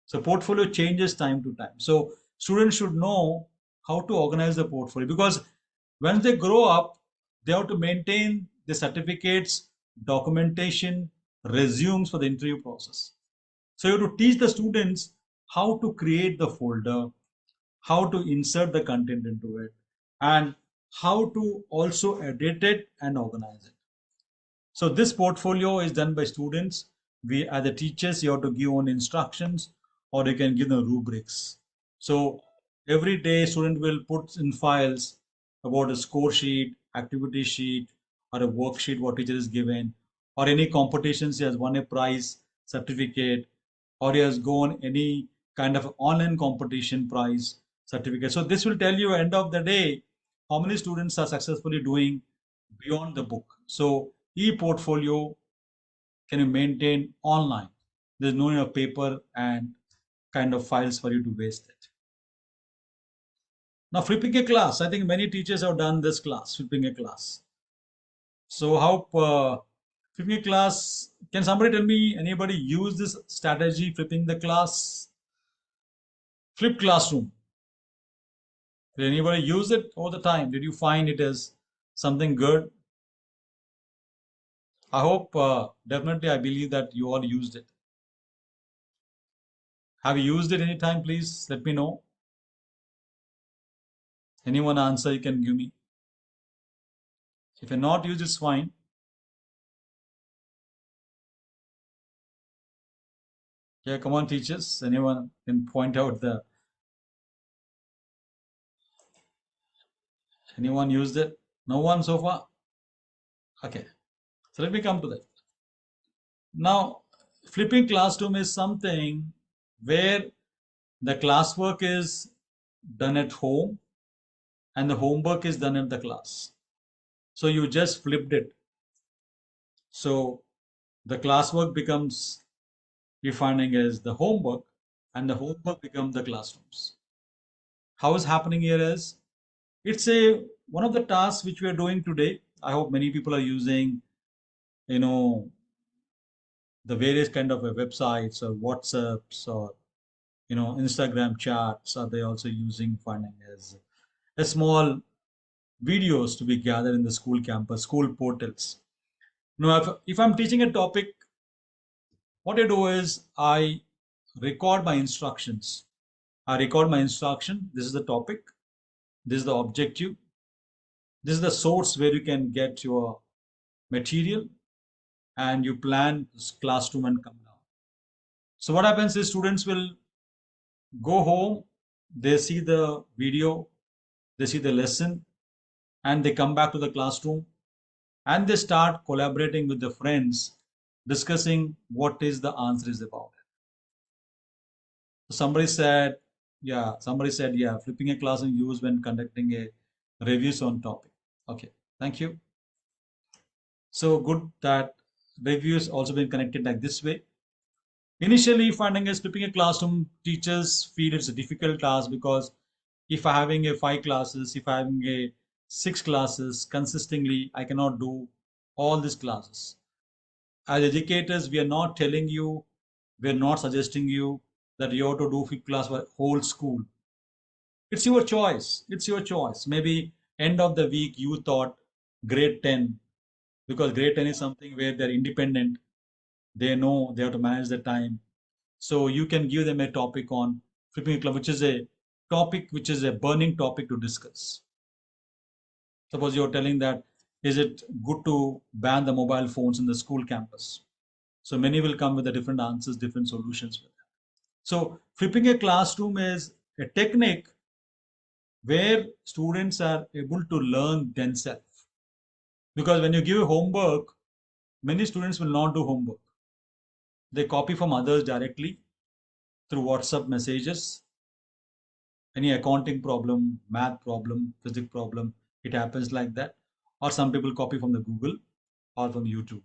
S3: So portfolio changes time to time. So students should know how to organize the portfolio, because when they grow up, they have to maintain the certificates, documentation, resumes for the interview process. So you have to teach the students how to create the folder, how to insert the content into it, and how to also edit it and organize it. So this portfolio is done by students. We, as the teachers, you have to give on instructions, or you can give them rubrics. So every day student will put in files about a score sheet, activity sheet, or a worksheet what teacher is given, or any competitions he has won a prize, certificate, or he has gone any kind of online competition prize, certificate. So this will tell you at the end of the day how many students are successfully doing beyond the book. So e-portfolio can you maintain online. There's no need of paper and kind of files for you to waste it. Now flipping a class, I think many teachers have done this class, flipping a class. So how flipping a class, can somebody tell me, anybody use this strategy, flipping the class? Flip classroom. Did anybody use it all the time? Did you find it as something good? I hope, definitely I believe that you all used it. Have you used it anytime? Please let me know. Anyone answer you can give me. If you're not used, it's fine. Yeah, come on, teachers. Anyone can point out the. Anyone used it? No one so far? Okay. So let me come to that. Now, flipping classroom is something where the classwork is done at home and the homework is done at the class. So you just flipped it. So the classwork becomes defining as the homework, and the homework becomes the classrooms. How is happening here is, it's one of the tasks which we are doing today. I hope many people are using, the various kind of websites or WhatsApps or Instagram chats. Are they also using finding as a small videos to be gathered in the school campus, school portals. Now, if I'm teaching a topic, what I do is I record my instructions. I record my instruction. This is the topic. This is the objective. This is the source where you can get your material, and you plan this classroom and come down. So what happens is students will go home, they see the video, they see the lesson, and they come back to the classroom and they start collaborating with the friends, discussing what is the answer is about. Somebody said, yeah, flipping a class is used when conducting a reviews on topic. Okay, thank you. So good that reviews also been connected like this way. Initially, finding is flipping a classroom, teachers feel it's a difficult task because if I'm having a 5 classes, if I'm having a 6 classes consistently, I cannot do all these classes. As educators, we are not telling you, we are not suggesting you that you have to do 5 class for whole school. It's your choice. It's your choice. Maybe end of the week you thought grade 10, because grade 10 is something where they're independent. They know they have to manage their time. So you can give them a topic on flipping a club, which is a topic which is a burning topic to discuss. Suppose you're telling that, is it good to ban the mobile phones in the school campus? So many will come with the different answers, different solutions with that. So flipping a classroom is a technique where students are able to learn themselves. Because when you give homework, many students will not do homework. They copy from others directly through WhatsApp messages. Any accounting problem, math problem, physics problem, it happens like that. Or some people copy from the Google or from YouTube.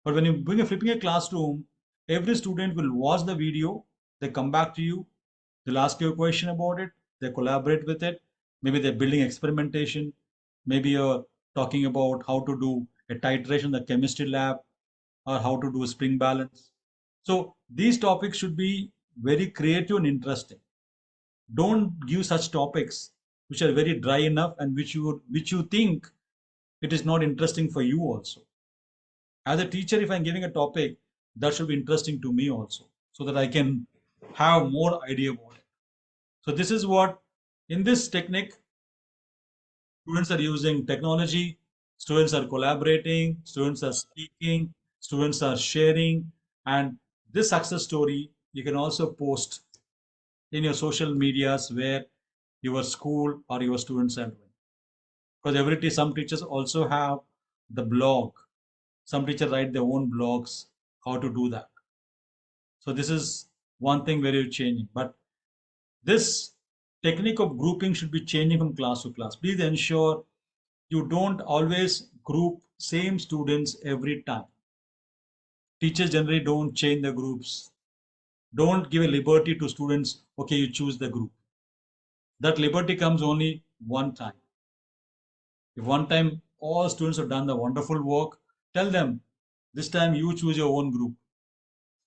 S3: But when you bring a flipping a classroom, every student will watch the video, they come back to you, they'll ask you a question about it, they collaborate with it. Maybe they're building experimentation. Maybe you're talking about how to do a titration in the chemistry lab or how to do a spring balance. So these topics should be very creative and interesting. Don't give such topics which are very dry enough and which you think it is not interesting for you also. As a teacher, if I'm giving a topic, that should be interesting to me also, so that I can have more idea about it. So this is what, in this technique, students are using technology, students are collaborating, students are speaking, students are sharing, and this success story you can also post in your social medias where your school or your students are doing. Because some teachers also have the blog. Some teachers write their own blogs how to do that. So this is one thing where you're changing. But this technique of grouping should be changing from class to class. Please ensure you don't always group same students every time. Teachers generally don't change the groups. Don't give a liberty to students, okay, you choose the group. That liberty comes only one time. If one time all students have done the wonderful work, tell them, this time you choose your own group.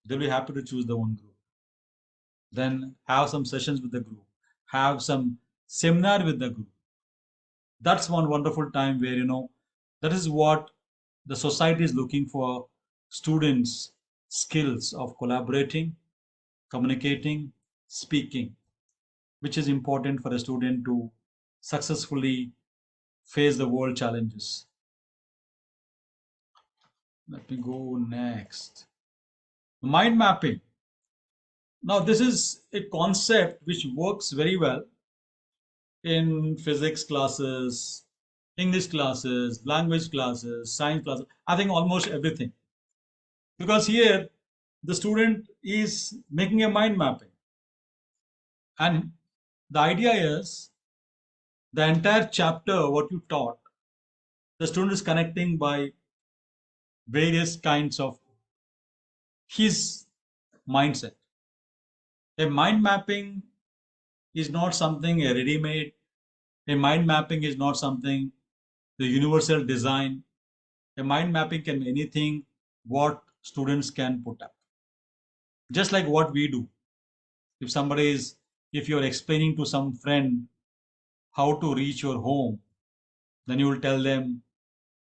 S3: They'll be happy to choose their own group. Then have some sessions with the group. Have some seminar with the group. That's one wonderful time where, that is what the society is looking for: students' skills of collaborating, communicating, speaking, which is important for a student to successfully face the world challenges. Let me go next. Mind mapping. Now, this is a concept which works very well in physics classes, English classes, language classes, science classes. I think almost everything. Because here, the student is making a mind mapping. And the idea is the entire chapter, what you taught, the student is connecting by various kinds of his mindset. A mind mapping is not something a ready-made. A mind mapping is not something the universal design. A mind mapping can be anything what students can put up. Just like what we do. If you're explaining to some friend how to reach your home, then you will tell them,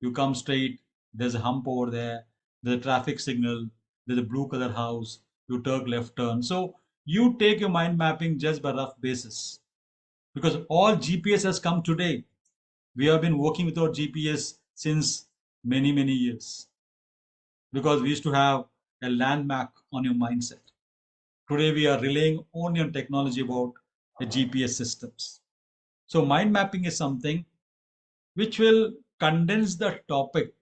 S3: you come straight, there's a hump over there, there's a traffic signal, there's a blue color house, you take left turn. So you take your mind mapping just by rough basis. Because all GPS has come today. We have been working without GPS since many, many years. Because we used to have a landmark on your mindset. Today we are relying only on technology about the GPS systems. So mind mapping is something which will condense the topic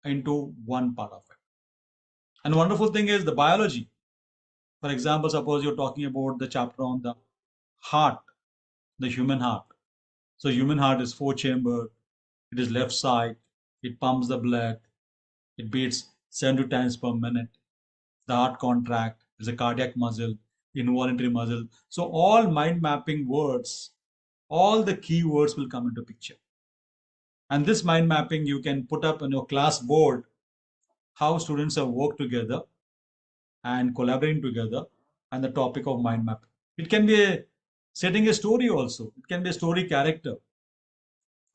S3: into one part of it. And the wonderful thing is the biology. For example, suppose you're talking about the chapter on the heart, the human heart. So human heart is 4-chambered. It is left side. It pumps the blood. It beats 70 times per minute. the heart contract, there's a cardiac muscle, involuntary muscle. So all mind mapping words, all the keywords will come into picture. And this mind mapping you can put up on your class board, how students have worked together and collaborating together, and the topic of mind mapping. It can be setting a story also. It can be a story character,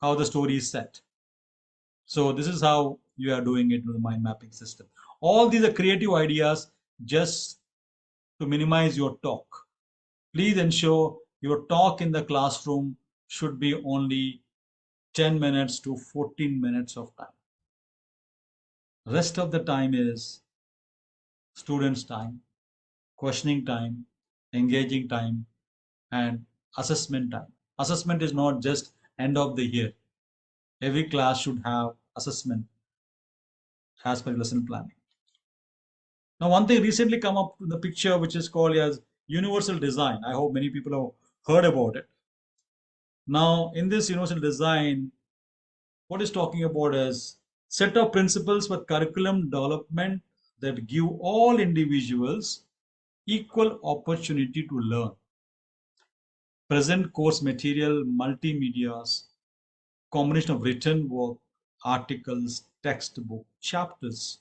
S3: how the story is set. So this is how you are doing it with the mind mapping system. All these are creative ideas just to minimize your talk. Please ensure your talk in the classroom should be only 10 minutes to 14 minutes of time. Rest of the time is students' time, questioning time, engaging time, and assessment time. Assessment is not just end of the year. Every class should have assessment as per lesson planning. Now, one thing recently come up in the picture, which is called as universal design. I hope many people have heard about it. Now, in this universal design, what is talking about is set of principles for curriculum development that give all individuals equal opportunity to learn. Present course material, multimedias, combination of written work, articles, textbook, chapters,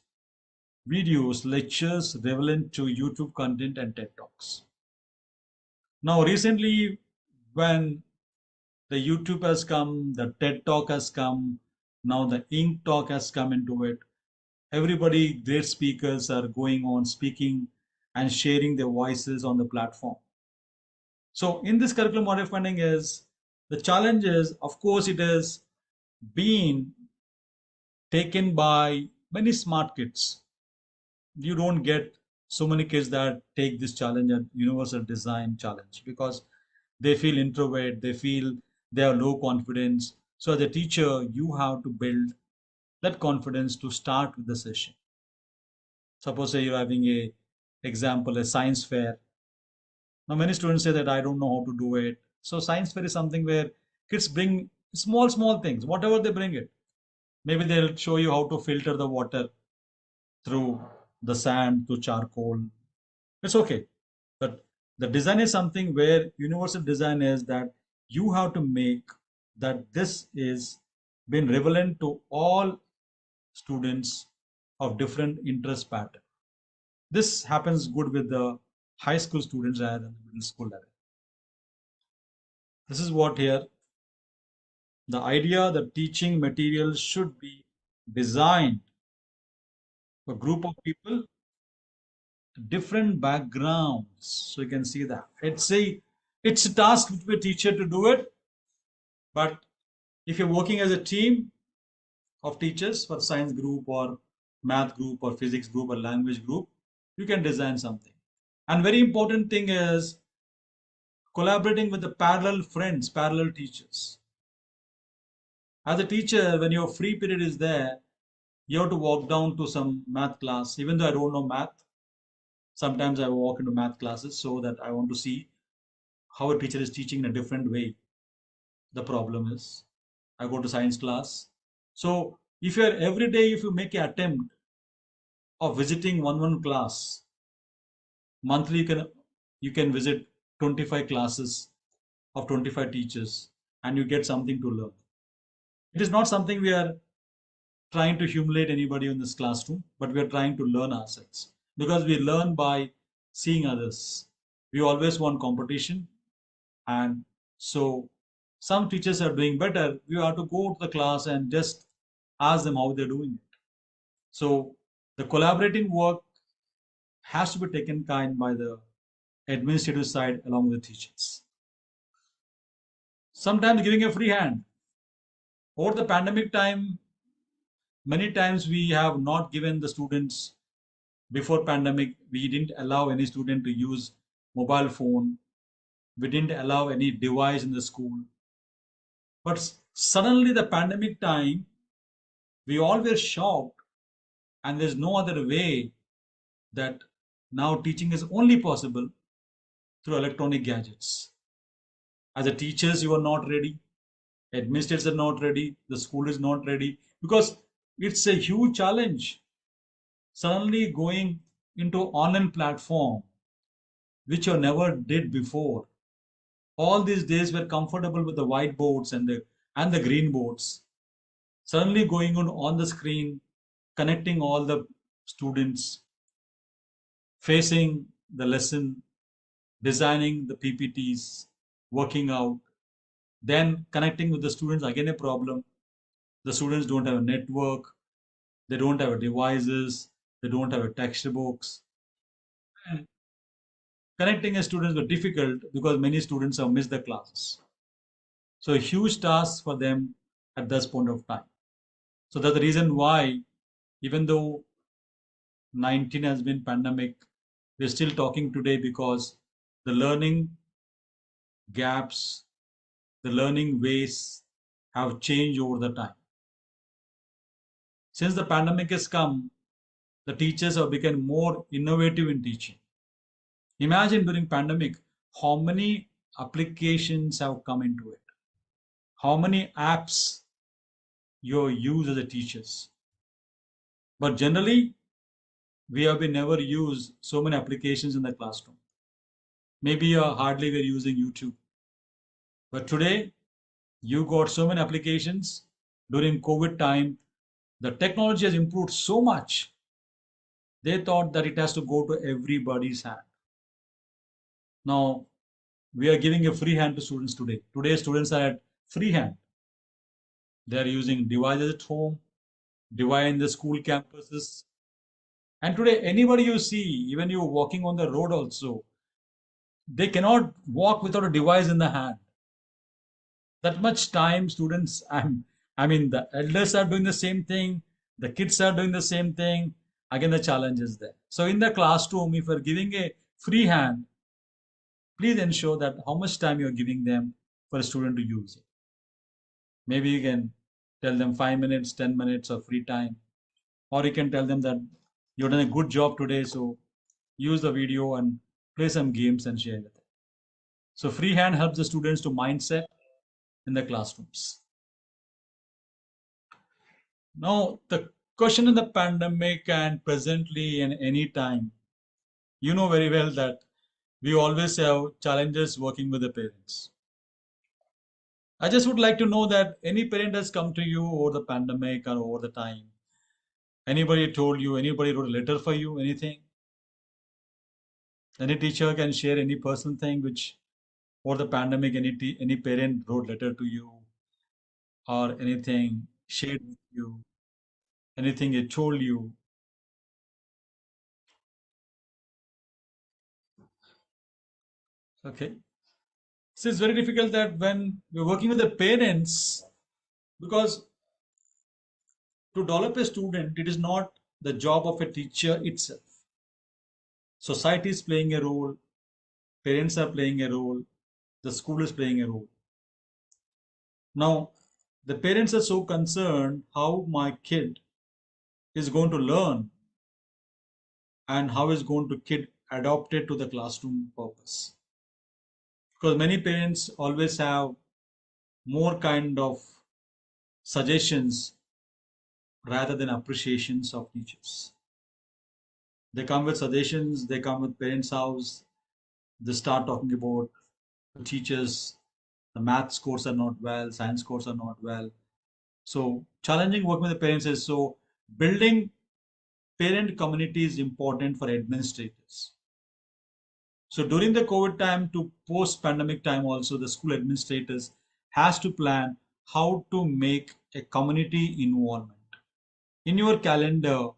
S3: videos, lectures relevant to YouTube content and TED Talks. Now, recently, when the YouTube has come, the TED Talk has come, now the Ink Talk has come into it. Everybody, great speakers are going on speaking and sharing their voices on the platform. So in this curriculum modified is the challenge is, of course, it is being taken by many smart kids. You don't get so many kids that take this challenge at universal design challenge because they feel introvert, they feel they have low confidence. So as a teacher, you have to build that confidence to start with the session. Suppose say you're having a example, a science fair. Now many students say that I don't know how to do it. So science fair is something where kids bring small things, whatever they bring it. Maybe they'll show you how to filter the water through the sand to charcoal. It's okay. But the design is something where universal design is that you have to make that this is been relevant to all students of different interest pattern. This happens good with the high school students rather than the middle school level. This is what here, the idea that teaching materials should be designed for a group of people, different backgrounds. So you can see that. It's a task for a teacher to do it, but if you're working as a team of teachers for science group or math group or physics group or language group, you can design something. And very important thing is collaborating with the parallel friends, parallel teachers. As a teacher, when your free period is there, you have to walk down to some math class. Even though I don't know math, sometimes I walk into math classes so that I want to see how a teacher is teaching in a different way. The problem is, I go to science class. So if you're every day, if you make an attempt of visiting one class, monthly you can visit 25 classes of 25 teachers and you get something to learn. It is not something we are trying to humiliate anybody in this classroom, but we are trying to learn ourselves because we learn by seeing others. We always want competition, and so some teachers are doing better. You have to go to the class and just ask them how they're doing it. So the collaborating work has to be taken kind by the administrative side along with the teachers. Sometimes giving a free hand. Over the pandemic time, many times we have not given the students. Before pandemic, we didn't allow any student to use mobile phone. We didn't allow any device in the school. But suddenly the pandemic time, we all were shocked, and there's no other way that now teaching is only possible through electronic gadgets. As a teachers, you are not ready. Administrators are not ready. The school is not ready because it's a huge challenge. Suddenly going into online platform, which you never did before. All these days were comfortable with the whiteboards and the green boards. Suddenly going on the screen, connecting all the students, facing the lesson, designing the PPTs, working out, then connecting with the students, again a problem. The students don't have a network, they don't have devices, they don't have textbooks. And connecting a students was difficult because many students have missed the classes. So a huge task for them at this point of time. So that's the reason why, even though 19 has been pandemic, we're still talking today because the learning gaps, the learning ways have changed over the time. Since the pandemic has come, the teachers have become more innovative in teaching. Imagine during pandemic, how many applications have come into it, how many apps you use as a teachers. But generally, we have been never used so many applications in the classroom. Maybe hardly we're using YouTube. But today, you got so many applications. During COVID time, the technology has improved so much. They thought that it has to go to everybody's hand. Now, we are giving a free hand to students today. Today, students are at free hand. They are using devices at home, device in the school campuses. And today, anybody you see, even you walking on the road also, they cannot walk without a device in the hand. That much time students, I mean, the elders are doing the same thing, the kids are doing the same thing. Again, the challenge is there. So in the classroom, if you're giving a free hand, please ensure that how much time you're giving them for a student to use it. Maybe you can tell them 5 minutes, 10 minutes of free time, or you can tell them that you've done a good job today, so use the video and play some games and share with them. So free hand helps the students to mindset in the classrooms. Now, the question in the pandemic and presently and any time, you know very well that we always have challenges working with the parents. I just would like to know that any parent has come to you over the pandemic or over the time. Anybody told you, anybody wrote a letter for you, anything? Any teacher can share any personal thing which over the pandemic any parent wrote letter to you or anything shared with you, anything they told you. Okay. So it's very difficult that when we're working with the parents, because to develop a student, it is not the job of a teacher itself. Society is playing a role, parents are playing a role, the school is playing a role. Now, the parents are so concerned how my kid is going to learn and how is going to kid adopted to the classroom purpose. Because many parents always have more kind of suggestions rather than appreciations of teachers. They come with suggestions, they come with parents' house, they start talking about the teachers, the math scores are not well, science scores are not well. So challenging work with the parents is so building parent community is important for administrators. So during the COVID time to post-pandemic time also, the school administrators has to plan how to make a community involvement. In your calendar,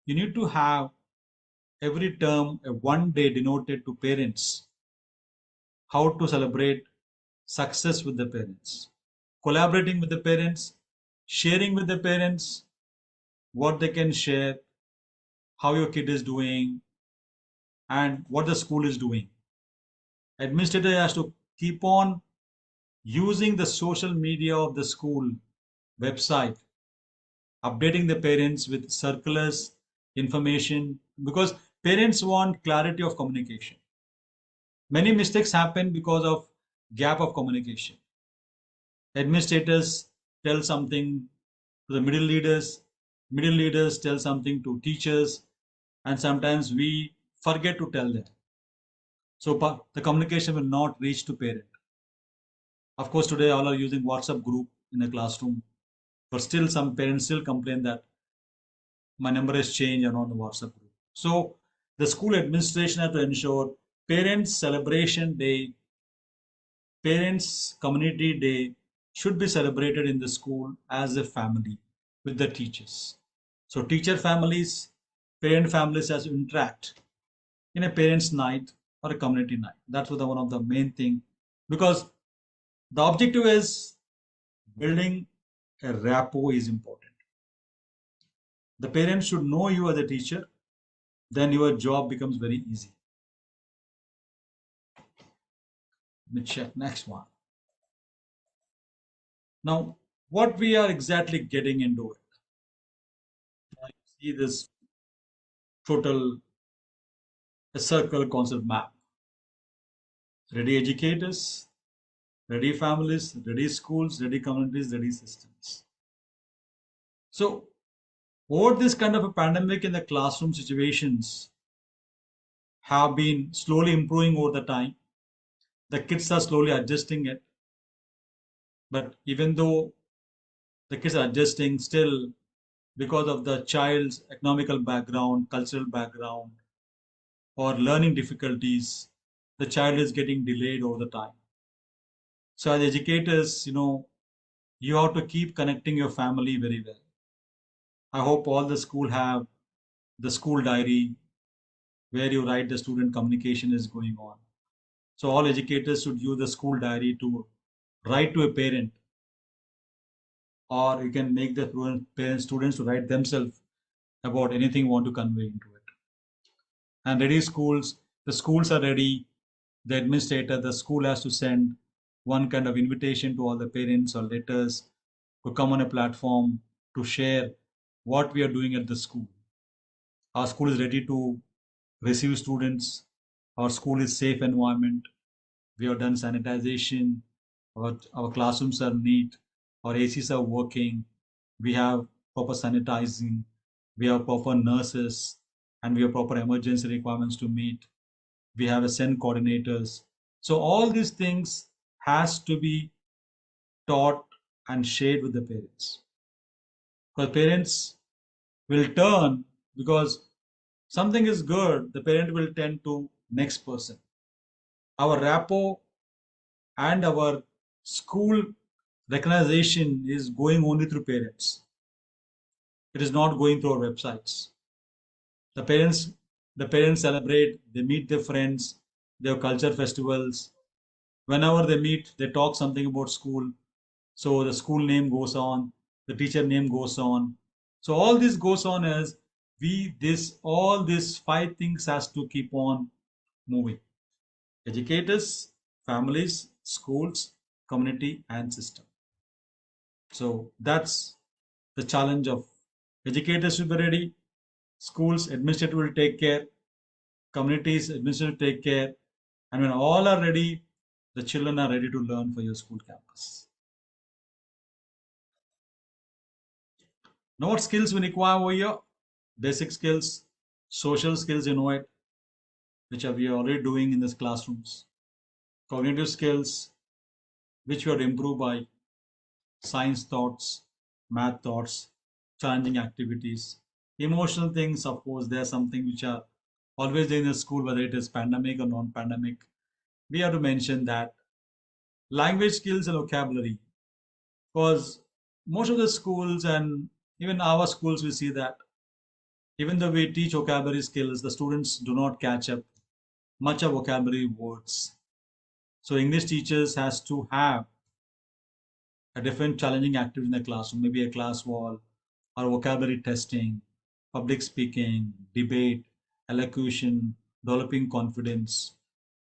S3: you need to have every term a one day denoted to parents, how to celebrate success with the parents, collaborating with the parents, sharing with the parents what they can share, how your kid is doing, and what the school is doing. Administrator has to keep on using the social media of the school website, updating the parents with circulars, information, because parents want clarity of communication. Many mistakes happen because of gap of communication. Administrators tell something to the middle leaders tell something to teachers, and sometimes we forget to tell them. So the communication will not reach to parent. Of course, today all are using WhatsApp group in a classroom, but still some parents still complain that my number has changed and on the WhatsApp group. So the school administration has to ensure parents celebration day, parents community day should be celebrated in the school as a family with the teachers. So teacher families, parent families has to interact in a parents night or a community night. That's one of the main thing, because the objective is building a rapport is important. The parents should know you as a teacher, then your job becomes very easy. Let me check next one. Now, what we are exactly getting into it. Now you see this total a circle concept map. Ready educators, ready families, ready schools, ready communities, ready systems. So, over this kind of a pandemic in the classroom situations have been slowly improving over the time. The kids are slowly adjusting it. But even though the kids are adjusting, still because of the child's economical background, cultural background, or learning difficulties, the child is getting delayed over the time. So as educators, you have to keep connecting your family very well. I hope all the school have the school diary where you write the student communication is going on. So all educators should use the school diary to write to a parent, or you can make the parents students to write themselves about anything you want to convey into it. And ready schools, the schools are ready. The administrator, the school has to send one kind of invitation to all the parents or letters to come on a platform to share what we are doing at the school. Our school is ready to receive students. Our school is safe environment. We have done sanitization. Our classrooms are neat. Our ACs are working. We have proper sanitizing. We have proper nurses, and we have proper emergency requirements to meet. We have a send coordinators. So all these things has to be taught and shared with the parents. Because parents will turn, because something is good, the parent will tend to next person. Our rapport and our school recognition is going only through parents. It is not going through our websites. The parents, the parents celebrate, they meet their friends, they have culture festivals. Whenever they meet, they talk something about school. So the school name goes on, the teacher name goes on. So all this goes on as all these five things has to keep on moving. Educators, families, schools, community, and system. So that's the challenge of educators should be ready, schools, administrator will take care, communities, administrator take care, and when all are ready, the children are ready to learn for your school campus. Now what skills we require over here? Basic skills, social skills, it, which we are already doing in these classrooms. Cognitive skills, which we are to improve by science thoughts, math thoughts, challenging activities. Emotional things, of course, they are something which are always there in the school, whether it is pandemic or non-pandemic. We have to mention that. Language skills and vocabulary, because most of the schools and even our schools, we see that even though we teach vocabulary skills, the students do not catch up much of vocabulary words. So English teachers has to have a different challenging activity in the classroom, maybe a class wall or vocabulary testing, public speaking, debate, elocution, developing confidence.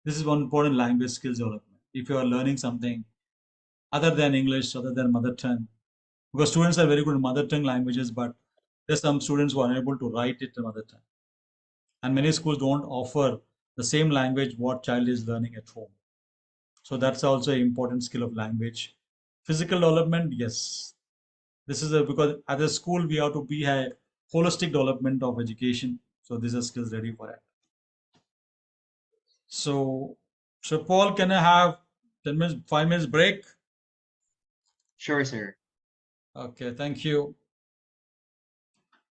S3: This is one important language skills development. If you are learning something other than English, other than mother tongue, because students are very good in mother tongue languages, but there's some students who are unable to write it in mother tongue. And many schools don't offer the same language what child is learning at home. So that's also an important skill of language. Physical development, yes. This is because at a school we have to be a holistic development of education. So these are skills ready for it. So, Paul, can I have 10 minutes, 5 minutes break?
S1: Sure, sir.
S3: Okay, thank you.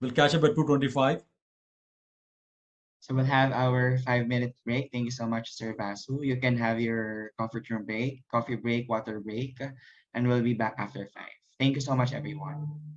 S3: We'll catch up at 2:25.
S1: So we'll have our 5 minute break. Thank you so much, Sir Vasu. You can have your comfort room break, coffee break, water break, and we'll be back after 5. Thank you so much, everyone.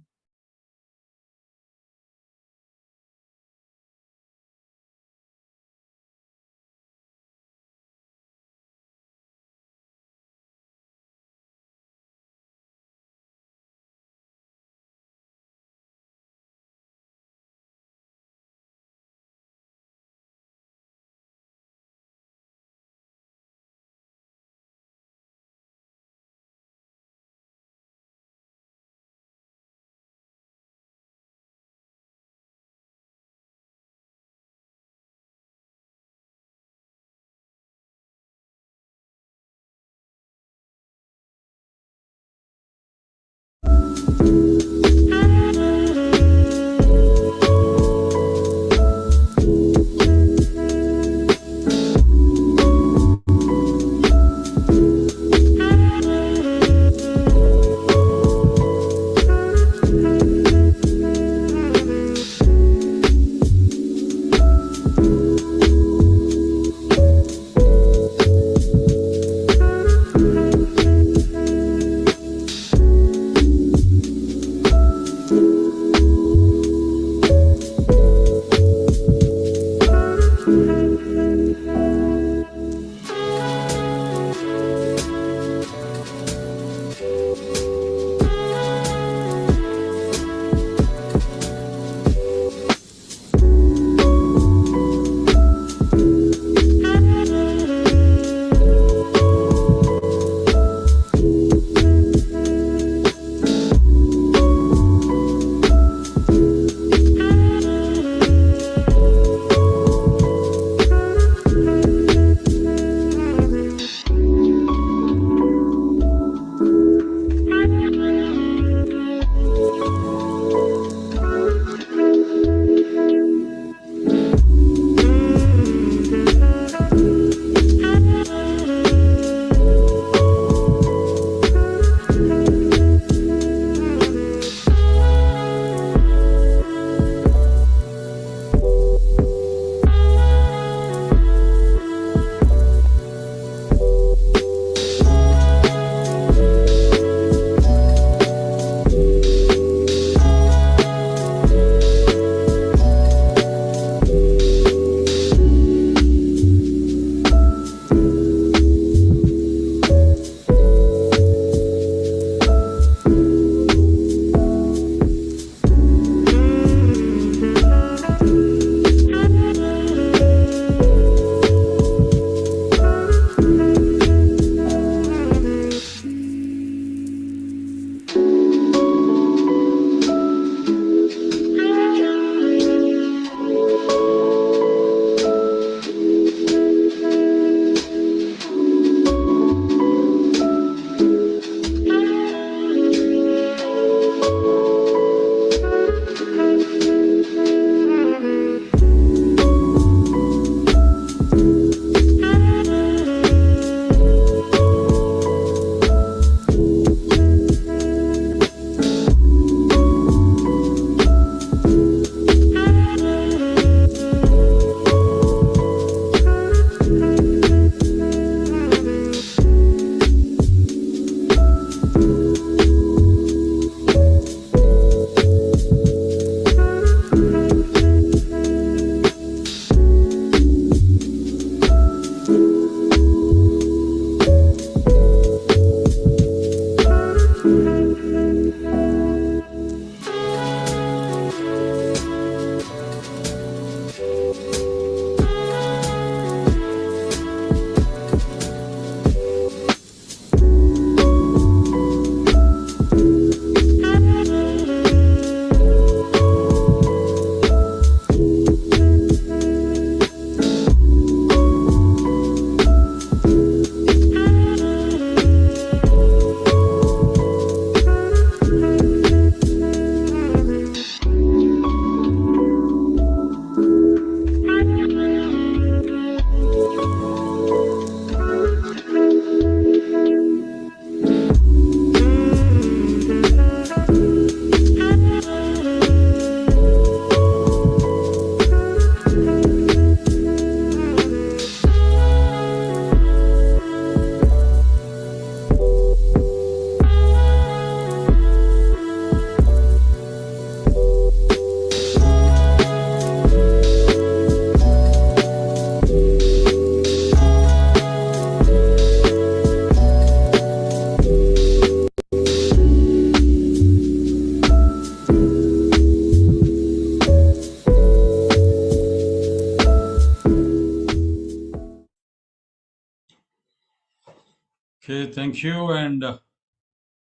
S3: Okay, thank you and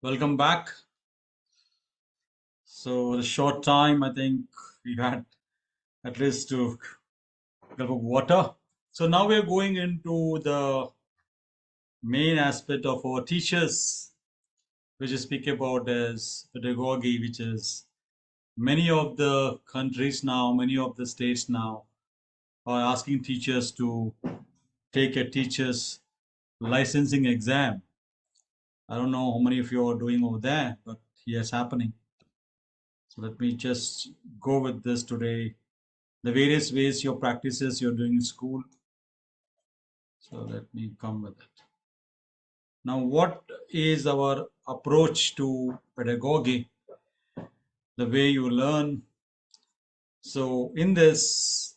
S3: welcome back. So the short time, I think we had at least to gulp of water. So now we are going into the main aspect of our teachers, which is speak about as pedagogy, which is many of the countries now, many of the states now are asking teachers to take a teacher's licensing exam. I don't know how many of you are doing over there, but yes, happening. So let me just go with this today. The various ways your practices you're doing in school. So let me come with it. Now, what is our approach to pedagogy? The way you learn. So in this,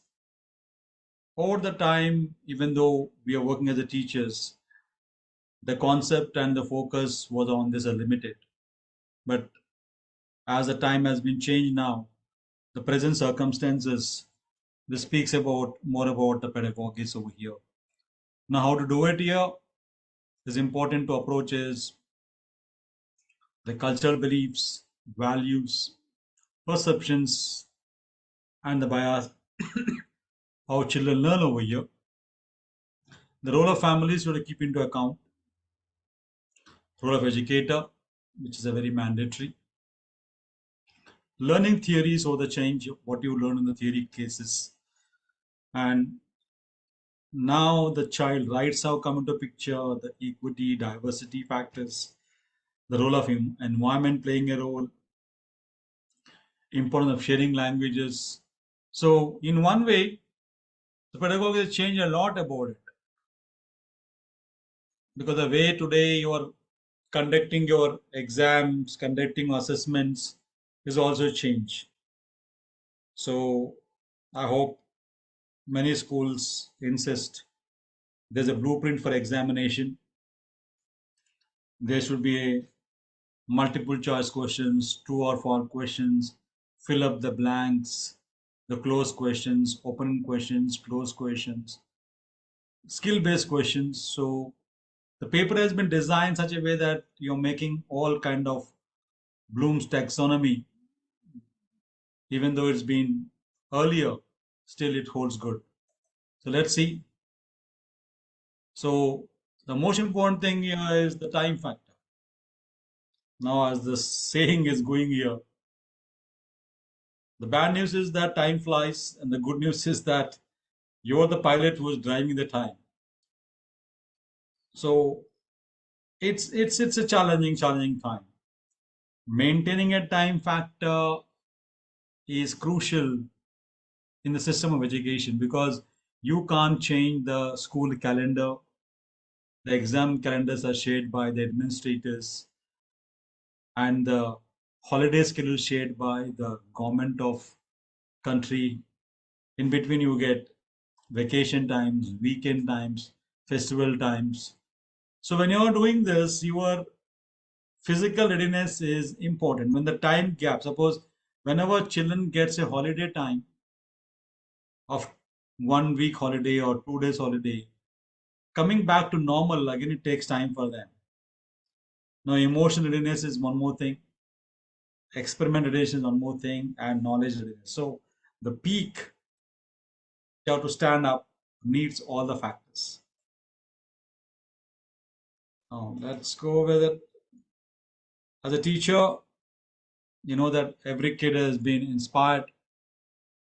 S3: over the time, even though we are working as a teachers, the concept and the focus was on this are limited. But as the time has been changed now, the present circumstances, this speaks about more about the pedagogies over here. Now, how to do it here is important to approach is the cultural beliefs, values, perceptions, and the bias, how children learn over here. The role of families you have to keep into account. Role of educator, which is a very mandatory. Learning theories or the change, what you learn in the theory cases. And now the child rights have come into picture, the equity, diversity factors, the role of environment playing a role, importance of sharing languages. So in one way, the pedagogy has changed a lot about it. Because the way today you are conducting your exams, conducting assessments is also changed. So I hope many schools insist there's a blueprint for examination. There should be a multiple choice questions, true or false questions, fill up the blanks, the closed questions, open questions, closed questions, skill-based questions. So the paper has been designed such a way that you're making all kind of Bloom's taxonomy. Even though it's been earlier, still it holds good. So let's see. So the most important thing here is the time factor. Now, as the saying is going here, the bad news is that time flies, and the good news is that you're the pilot who is driving the time. So it's a challenging time. Maintaining a time factor is crucial in the system of education because you can't change the school calendar. The exam calendars are shared by the administrators and the holiday schedule shared by the government of country. In between you get vacation times, weekend times, festival times. So when you're doing this, your physical readiness is important. When the time gap, suppose whenever children gets a holiday time of 1 week holiday or 2 days holiday, coming back to normal, again, it takes time for them. Now, emotional readiness is one more thing, experiment readiness is one more thing, and knowledge readiness. So, the peak you have to stand up needs all the factors. Now, let's go with it. As a teacher, you know that every kid has been inspired.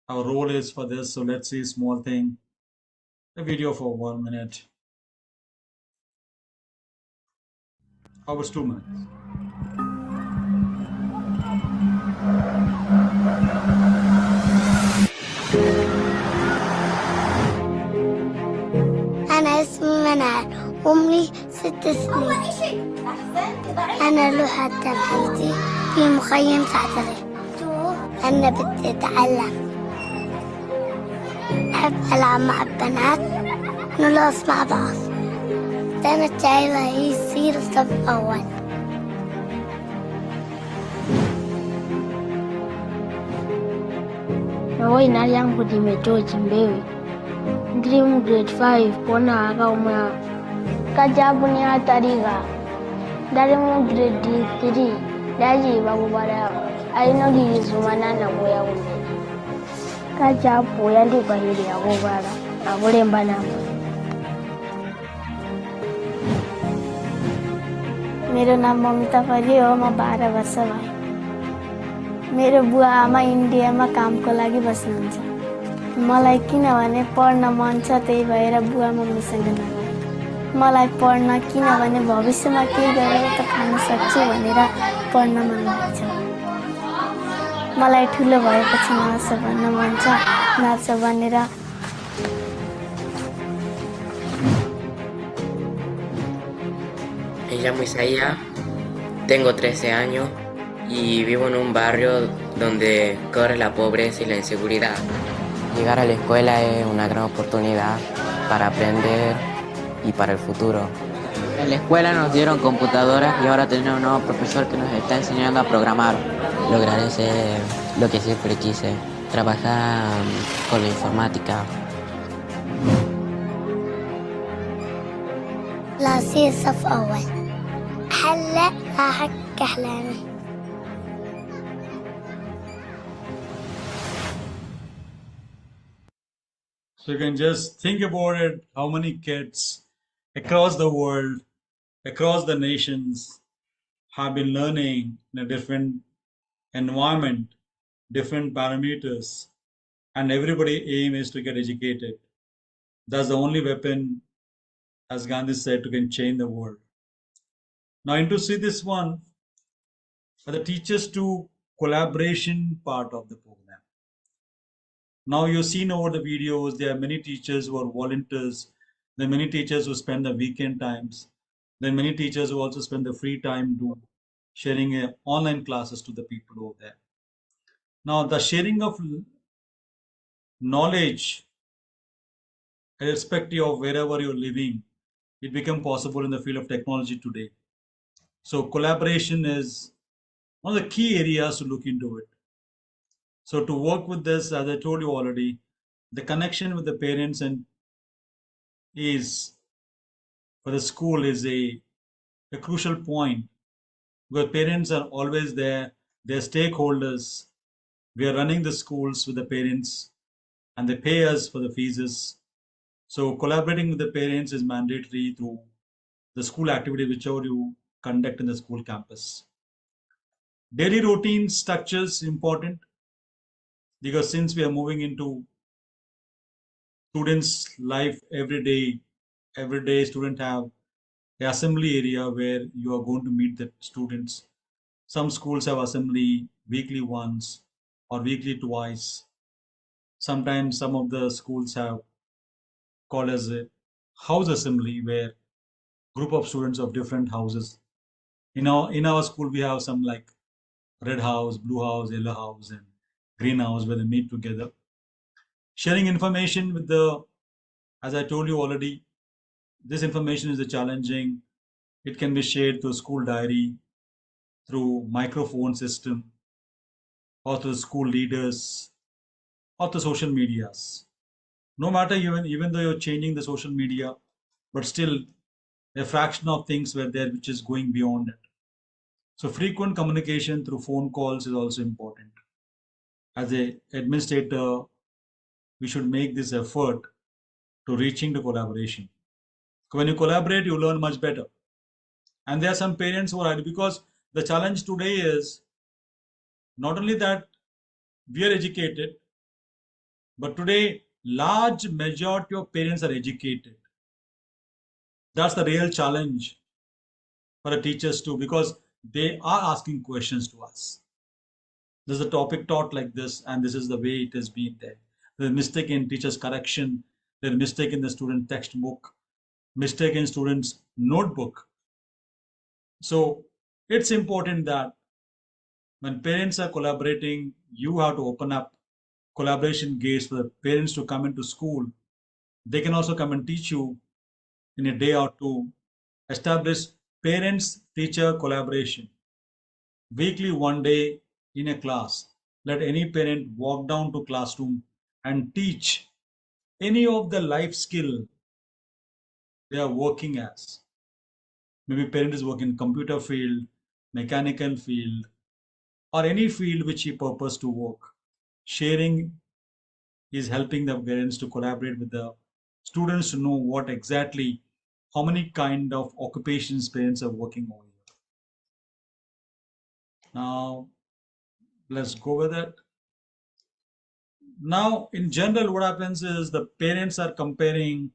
S3: Our role is for this, so let's see a small thing. A video for 1 minute. How was 2 minutes?
S5: أنا اسمي منال عمري 6 سنين. أنا لوحة تمثيلتي في مخيم سعدري. أنا بدي أتعلم. أحب ألعب مع البنات نرقص مع بعض. أنا التعيلة هي يصير صف أول.
S9: Jina yangu limeitwa Jimbewi. Dream grade 5 kuona akauma
S5: Kajabu ni atariga. Dari mu grade 3. Daji babubara. Aino gizumana na moya wume. Kajabu yandi bahiri abubara. Abulemba namu. मेरो नाम ममिता परी हो म 12 वर्ष भयो मेरो बुवा आमा इन्डियामा कामको लागि बस्नुहुन्छ मलाई किनभने पढ्न मन छ त्यही भएर बुवा मम्मीसँग नगए मलाई पढ्न किनभने भविष्यमा के गरेर त खान सक्छु भनेर पढ्न मन लाग्छ मलाई ठुलो भएपछि नर्स बन्न मन छ नर्स बनेर
S10: Me llamo Isaías, tengo 13 años y vivo en un barrio donde corre la pobreza y la inseguridad. Llegar a la escuela es una gran oportunidad para aprender y para el futuro. En la escuela nos dieron computadoras y ahora tenemos un nuevo profesor que nos está enseñando a programar. Lograré ser lo que siempre quise, trabajar con la informática.
S5: كلاسي صف أول هلا راح أحلامي
S3: So you can just think about it, how many kids across the world, across the nations have been learning in a different environment, different parameters, and everybody aim is to get educated. That's the only weapon, as Gandhi said, to can change the world. Now into see this one, for the teachers to collaboration part of the program. Now you've seen over the videos, there are many teachers who are volunteers. There are many teachers who spend the weekend times. There are many teachers who also spend the free time to sharing online classes to the people over there. Now the sharing of knowledge, irrespective of wherever you're living, it become possible in the field of technology today. So collaboration is one of the key areas to look into it. So to work with this, as I told you already, the connection with the parents and is for the school is a crucial point where parents are always there, they're stakeholders. We are running the schools with the parents and they pay us for the fees. So collaborating with the parents is mandatory through the school activity, whichever you conduct in the school campus. Daily routine structures important because since we are moving into students' life every day student have the assembly area where you are going to meet the students. Some schools have assembly weekly once or weekly twice. Sometimes some of the schools have called as a house assembly where group of students of different houses. In our school we have some like red house, blue house, yellow house, and green house where they meet together. Sharing information with the, as I told you already, this information is a challenging. It can be shared through school diary, through microphone system, or through school leaders, or through social medias. No matter even though you're changing the social media, but still a fraction of things were there which is going beyond it. So frequent communication through phone calls is also important. As a administrator, we should make this effort to reaching the collaboration. When you collaborate, you learn much better. And there are some parents who are because the challenge today is not only that we are educated, but today large majority of parents are educated. That's the real challenge for the teachers too, because they are asking questions to us. This is a topic taught like this, and this is the way it has been there. There's mistake in teacher's correction, there's mistake in the student textbook, mistake in student's notebook. So it's important that when parents are collaborating, you have to open up collaboration gates for the parents to come into school. They can also come and teach you in a day or two. Establish parents-teacher collaboration. Weekly, one day in a class. Let any parent walk down to classroom and teach any of the life skill they are working as. Maybe parent is working in computer field, mechanical field, or any field which he purpose to work. Sharing is helping the parents to collaborate with the students to know what exactly, how many kind of occupations parents are working on. Now, let's go with it. Now, in general, what happens is the parents are comparing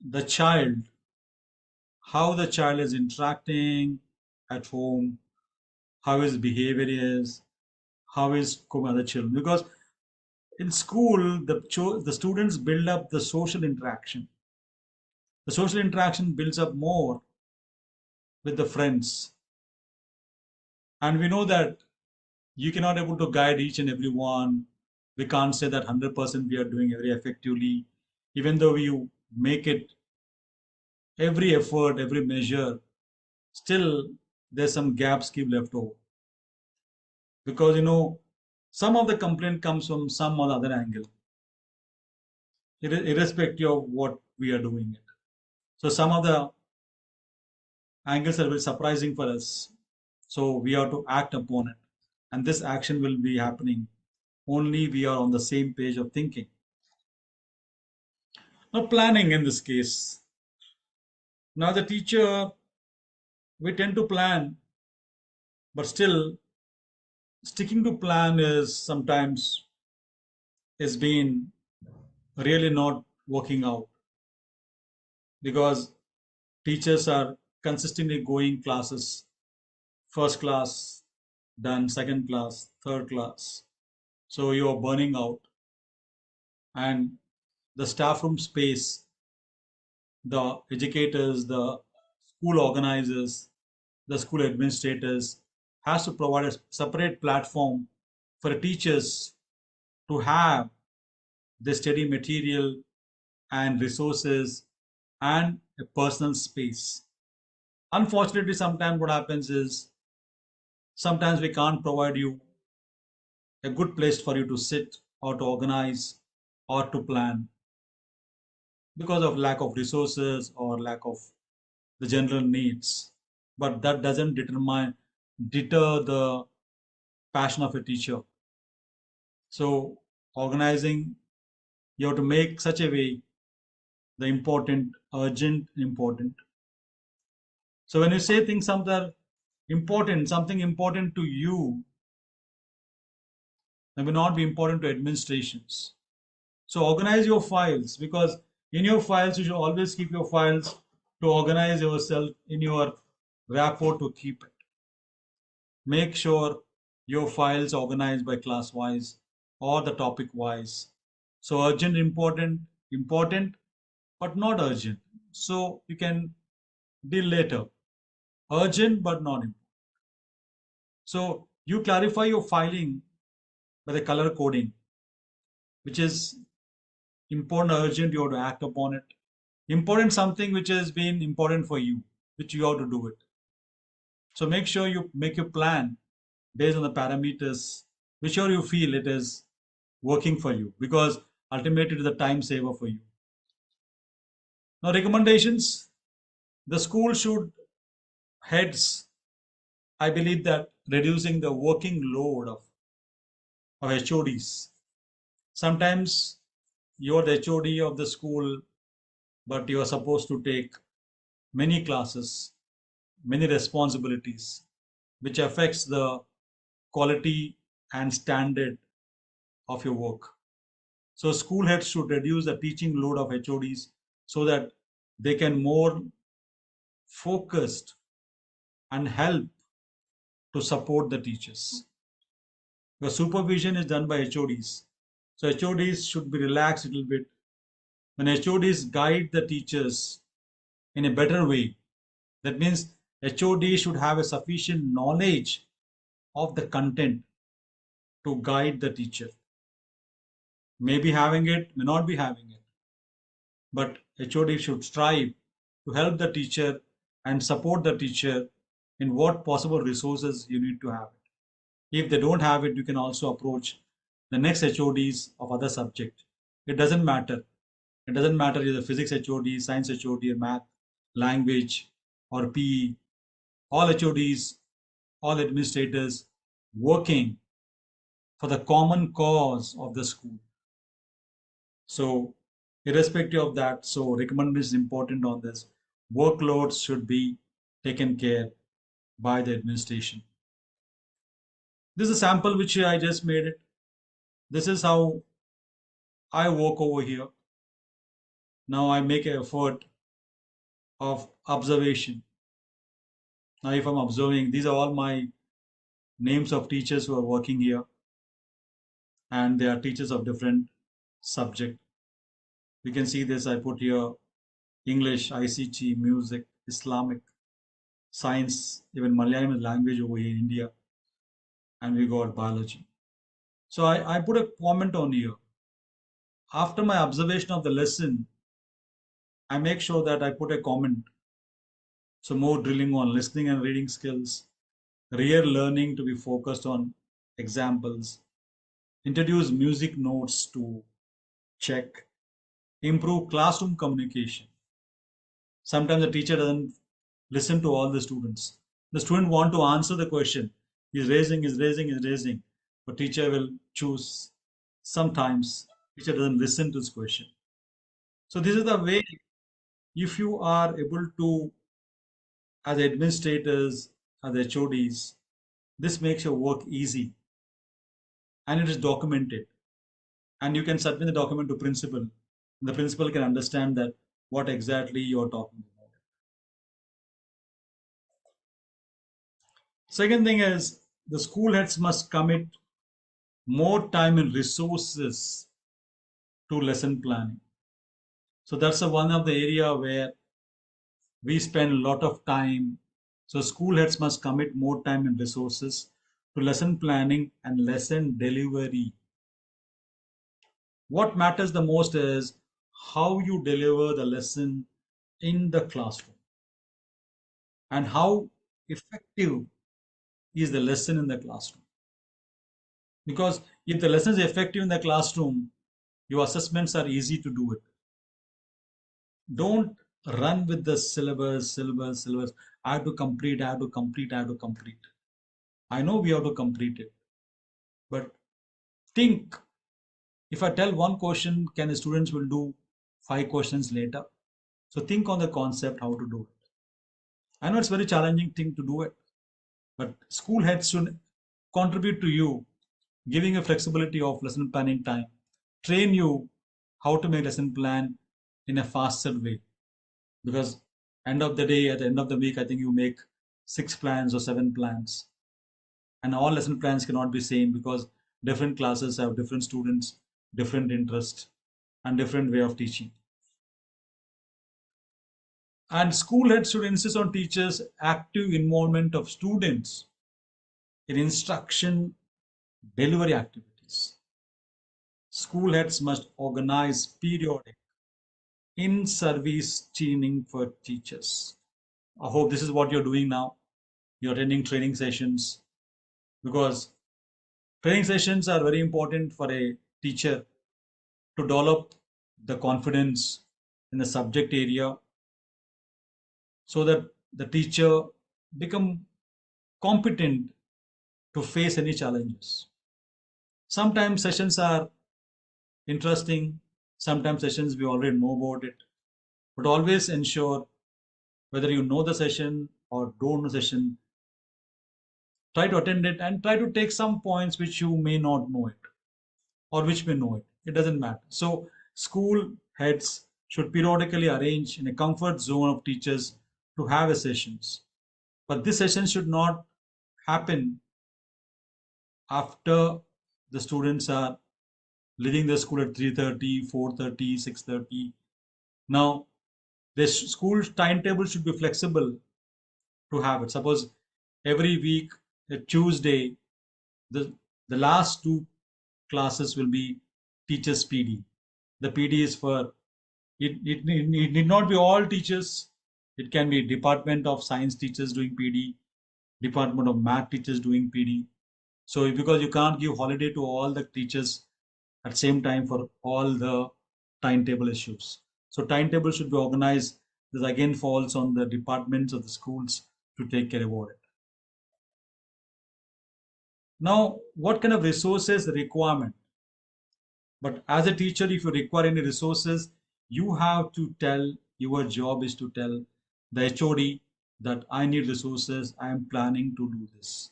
S3: the child, how the child is interacting at home, how his behavior is, how is other children. Because in school, the students build up the social interaction. The social interaction builds up more with the friends. And we know that you cannot able to guide each and every one. We can't say that 100% we are doing very effectively. Even though you make it every effort, every measure, still there's some gaps keep left over. Because some of the complaint comes from some or other angle, irrespective of what we are doing it. So some of the angles are very surprising for us. So we have to act upon it. And this action will be happening only we are on the same page of thinking. Now, planning in this case. Now, the teacher, we tend to plan, but still sticking to plan is sometimes is being really not working out, because teachers are consistently going classes, first class, done, second class, third class. So you are burning out, and the staff room space, the educators, the school organizers, the school administrators has to provide a separate platform for teachers to have the study material and resources and a personal space. Unfortunately, sometimes what happens is sometimes we can't provide you a good place for you to sit or to organize or to plan because of lack of resources or lack of the general needs. But that doesn't deter the passion of a teacher. So organizing, you have to make such a way the important, urgent, important. So when you say things something important to you, they may not be important to administrations. So organize your files, because in your files, you should always keep your files to organize yourself in your rapport to keep it. Make sure your files organized by class wise or the topic wise. So urgent, important, important, but not urgent. So you can deal later. Urgent, but not important. So you clarify your filing by the color coding, which is important, urgent, you have to act upon it. Important, something which has been important for you, which you have to do it. So make sure you make your plan based on the parameters, whichever you feel it is working for you, because ultimately it is a time saver for you. Now, recommendations, the school should heads, I believe that reducing the working load of HODs. Sometimes you're the HOD of the school, but you are supposed to take many classes, many responsibilities, which affects the quality and standard of your work. So school heads should reduce the teaching load of HODs so that they can more focused and help to support the teachers. The supervision is done by HODs. So HODs should be relaxed a little bit. When HODs guide the teachers in a better way, that means HOD should have a sufficient knowledge of the content to guide the teacher. Maybe having it, may not be having it. But HOD should strive to help the teacher and support the teacher in what possible resources you need to have it. If they don't have it, you can also approach the next HODs of other subject. It doesn't matter. It doesn't matter if you're the physics HOD, science HOD, or math, language, or PE. All HODs, all administrators working for the common cause of the school. So irrespective of that, so recommendation is important on this. Workloads should be taken care by the administration. This is a sample which I just made it. This is how I work over here. Now I make an effort of observation. Now if I'm observing, these are all my names of teachers who are working here, and they are teachers of different subject. You can see this, I put here English, ICT, music, Islamic, science, even Malayalam language over here in India, and we got biology. So I put a comment on here. After my observation of the lesson, I make sure that I put a comment. So more drilling on listening and reading skills, real learning to be focused on examples, introduce music notes to check, improve classroom communication. Sometimes the teacher doesn't listen to all the students. The student want to answer the question. He's raising. But teacher will choose. Sometimes teacher doesn't listen to this question. So this is the way, if you are able to, as administrators, as HODs, this makes your work easy. And it is documented. And you can submit the document to principal. The principal can understand that what exactly you're talking about. Second thing is, the school heads must commit more time and resources to lesson planning. So that's one of the area where we spend a lot of time. So school heads must commit more time and resources to lesson planning and lesson delivery. What matters the most is how you deliver the lesson in the classroom and how effective is the lesson in the classroom. Because if the lesson is effective in the classroom, your assessments are easy to do it. Don't run with the syllabus. I have to complete. I know we have to complete it. But think, if I tell one question, can the students will do 5 questions later? So think on the concept, how to do it. I know it's a very challenging thing to do it, but school heads should contribute to you, giving a flexibility of lesson planning time, train you how to make lesson plan in a faster way. Because end of the day, at the end of the week, I think you make 6 plans or 7 plans. And all lesson plans cannot be same because different classes have different students, different interests, and different way of teaching. And school heads should insist on teachers' active involvement of students in instruction delivery activities. School heads must organize periodic in-service training for teachers. I hope this is what you're doing now. You're attending training sessions, because training sessions are very important for a teacher to develop the confidence in the subject area so that the teacher become competent to face any challenges. Sometimes sessions are interesting, sometimes sessions we already know about it, but always ensure, whether you know the session or don't know the session, try to attend it and try to take some points which you may not know it or which may know it. It doesn't matter. So school heads should periodically arrange in a comfort zone of teachers to have a sessions. But this session should not happen after the students are leaving the school at 3:30, 4:30, 6:30. Now, the school timetable should be flexible to have it. Suppose every week, a Tuesday, the last 2 classes will be teachers PD. The PD is for, it need not be all teachers. It can be Department of Science teachers doing PD, Department of Math teachers doing PD. So because you can't give holiday to all the teachers at same time for all the timetable issues. So timetable should be organized. This again falls on the departments of the schools to take care about it. Now, what kind of resources requirement? But as a teacher, if you require any resources, you have to tell, your job is to tell the HOD that I need resources, I am planning to do this.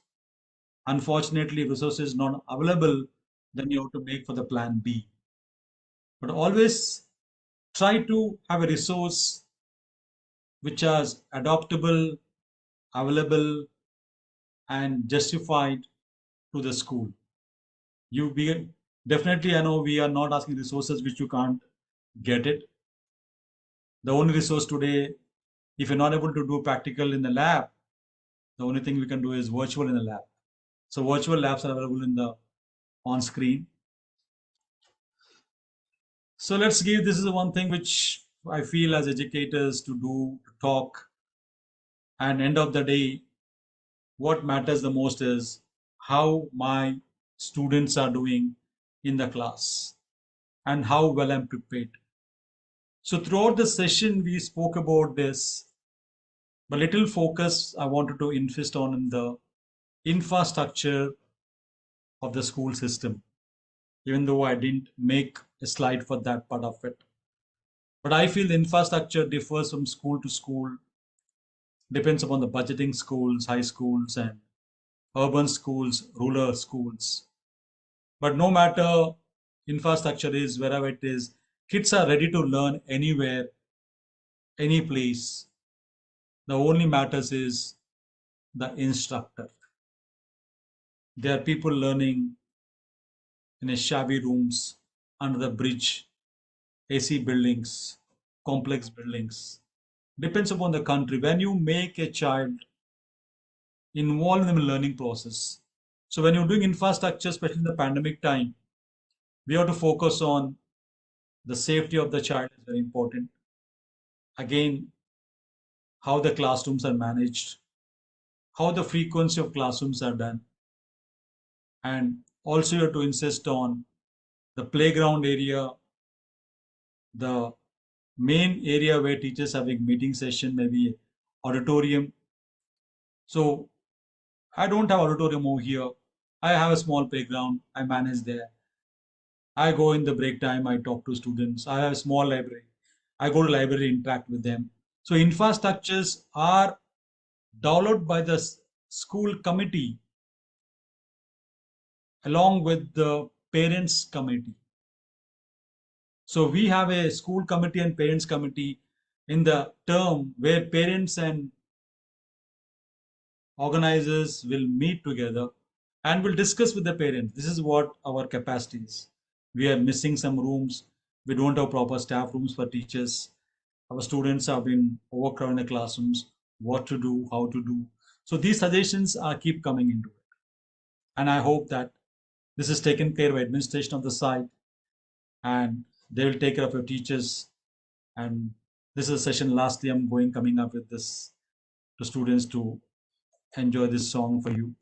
S3: Unfortunately, resources not available, then you have to make for the plan B. But always try to have a resource which is adoptable, available, and justified to the school. Definitely, I know we are not asking resources which you can't get it. The only resource today, if you're not able to do practical in the lab, the only thing we can do is virtual in the lab. So virtual labs are available in the on screen. So let's give, this is the one thing which I feel as educators to do, to talk. And end of the day, what matters the most is how my students are doing in the class and how well I'm prepared. So throughout the session, we spoke about this, but little focus I wanted to insist on in the infrastructure of the school system, even though I didn't make a slide for that part of it. But I feel the infrastructure differs from school to school, depends upon the budgeting schools, high schools, and urban schools, rural schools. But no matter infrastructure is, wherever it is, kids are ready to learn anywhere, any place. The only matters is the instructor. There are people learning in a shabby rooms, under the bridge, AC buildings, complex buildings. Depends upon the country. When you make a child, involve them in the learning process. So when you're doing infrastructure, especially in the pandemic time, we have to focus on the safety of the child is very important. Again, how the classrooms are managed, how the frequency of classrooms are done. And also you have to insist on the playground area, the main area where teachers are having meeting session, maybe auditorium. So I don't have auditorium over here. I have a small playground. I manage there. I go in the break time. I talk to students. I have a small library. I go to library, interact with them. So infrastructures are developed by the school committee along with the parents committee. So we have a school committee and parents committee in the term where parents and organizers will meet together and will discuss with the parents. This is what our capacity is. We are missing some rooms. We don't have proper staff rooms for teachers. Our students have been overcrowded in the classrooms. What to do, how to do. So these suggestions are keep coming into it. And I hope that this is taken care by administration of the site and they will take care of your teachers. And this is a session lastly I'm coming up with this to students to enjoy this song for you.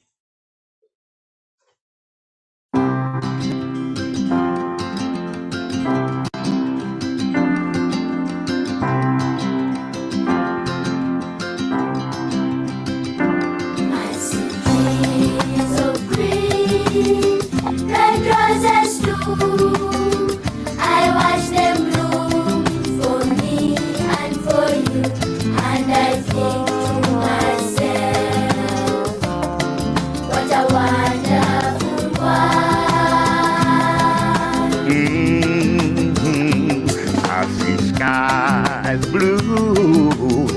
S11: Blue,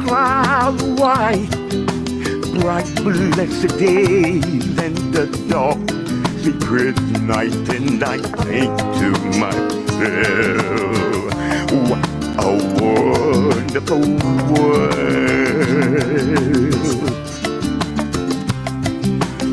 S11: clouds white, bright blessed days and the dark secret night, and I think to myself, what a wonderful world.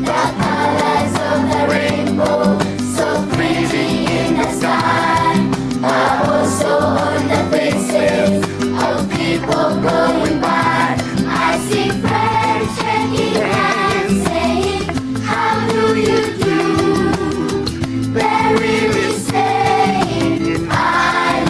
S12: The colors of the rainbow, so pretty in the sky, are also on the faces of people going by. I see friends shaking hands, saying, how do you do? They're really saying, I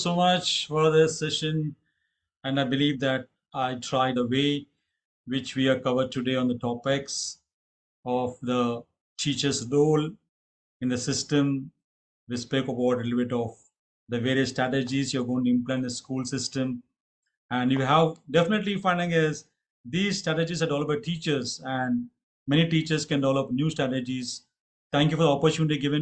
S3: so much for this session. And I believe that I tried a way which we are covered today on the topics of the teacher's role in the system. We spoke about a little bit of the various strategies you're going to implement in the school system. And you have definitely finding is these strategies are developed by teachers, and many teachers can develop new strategies. Thank you for the opportunity given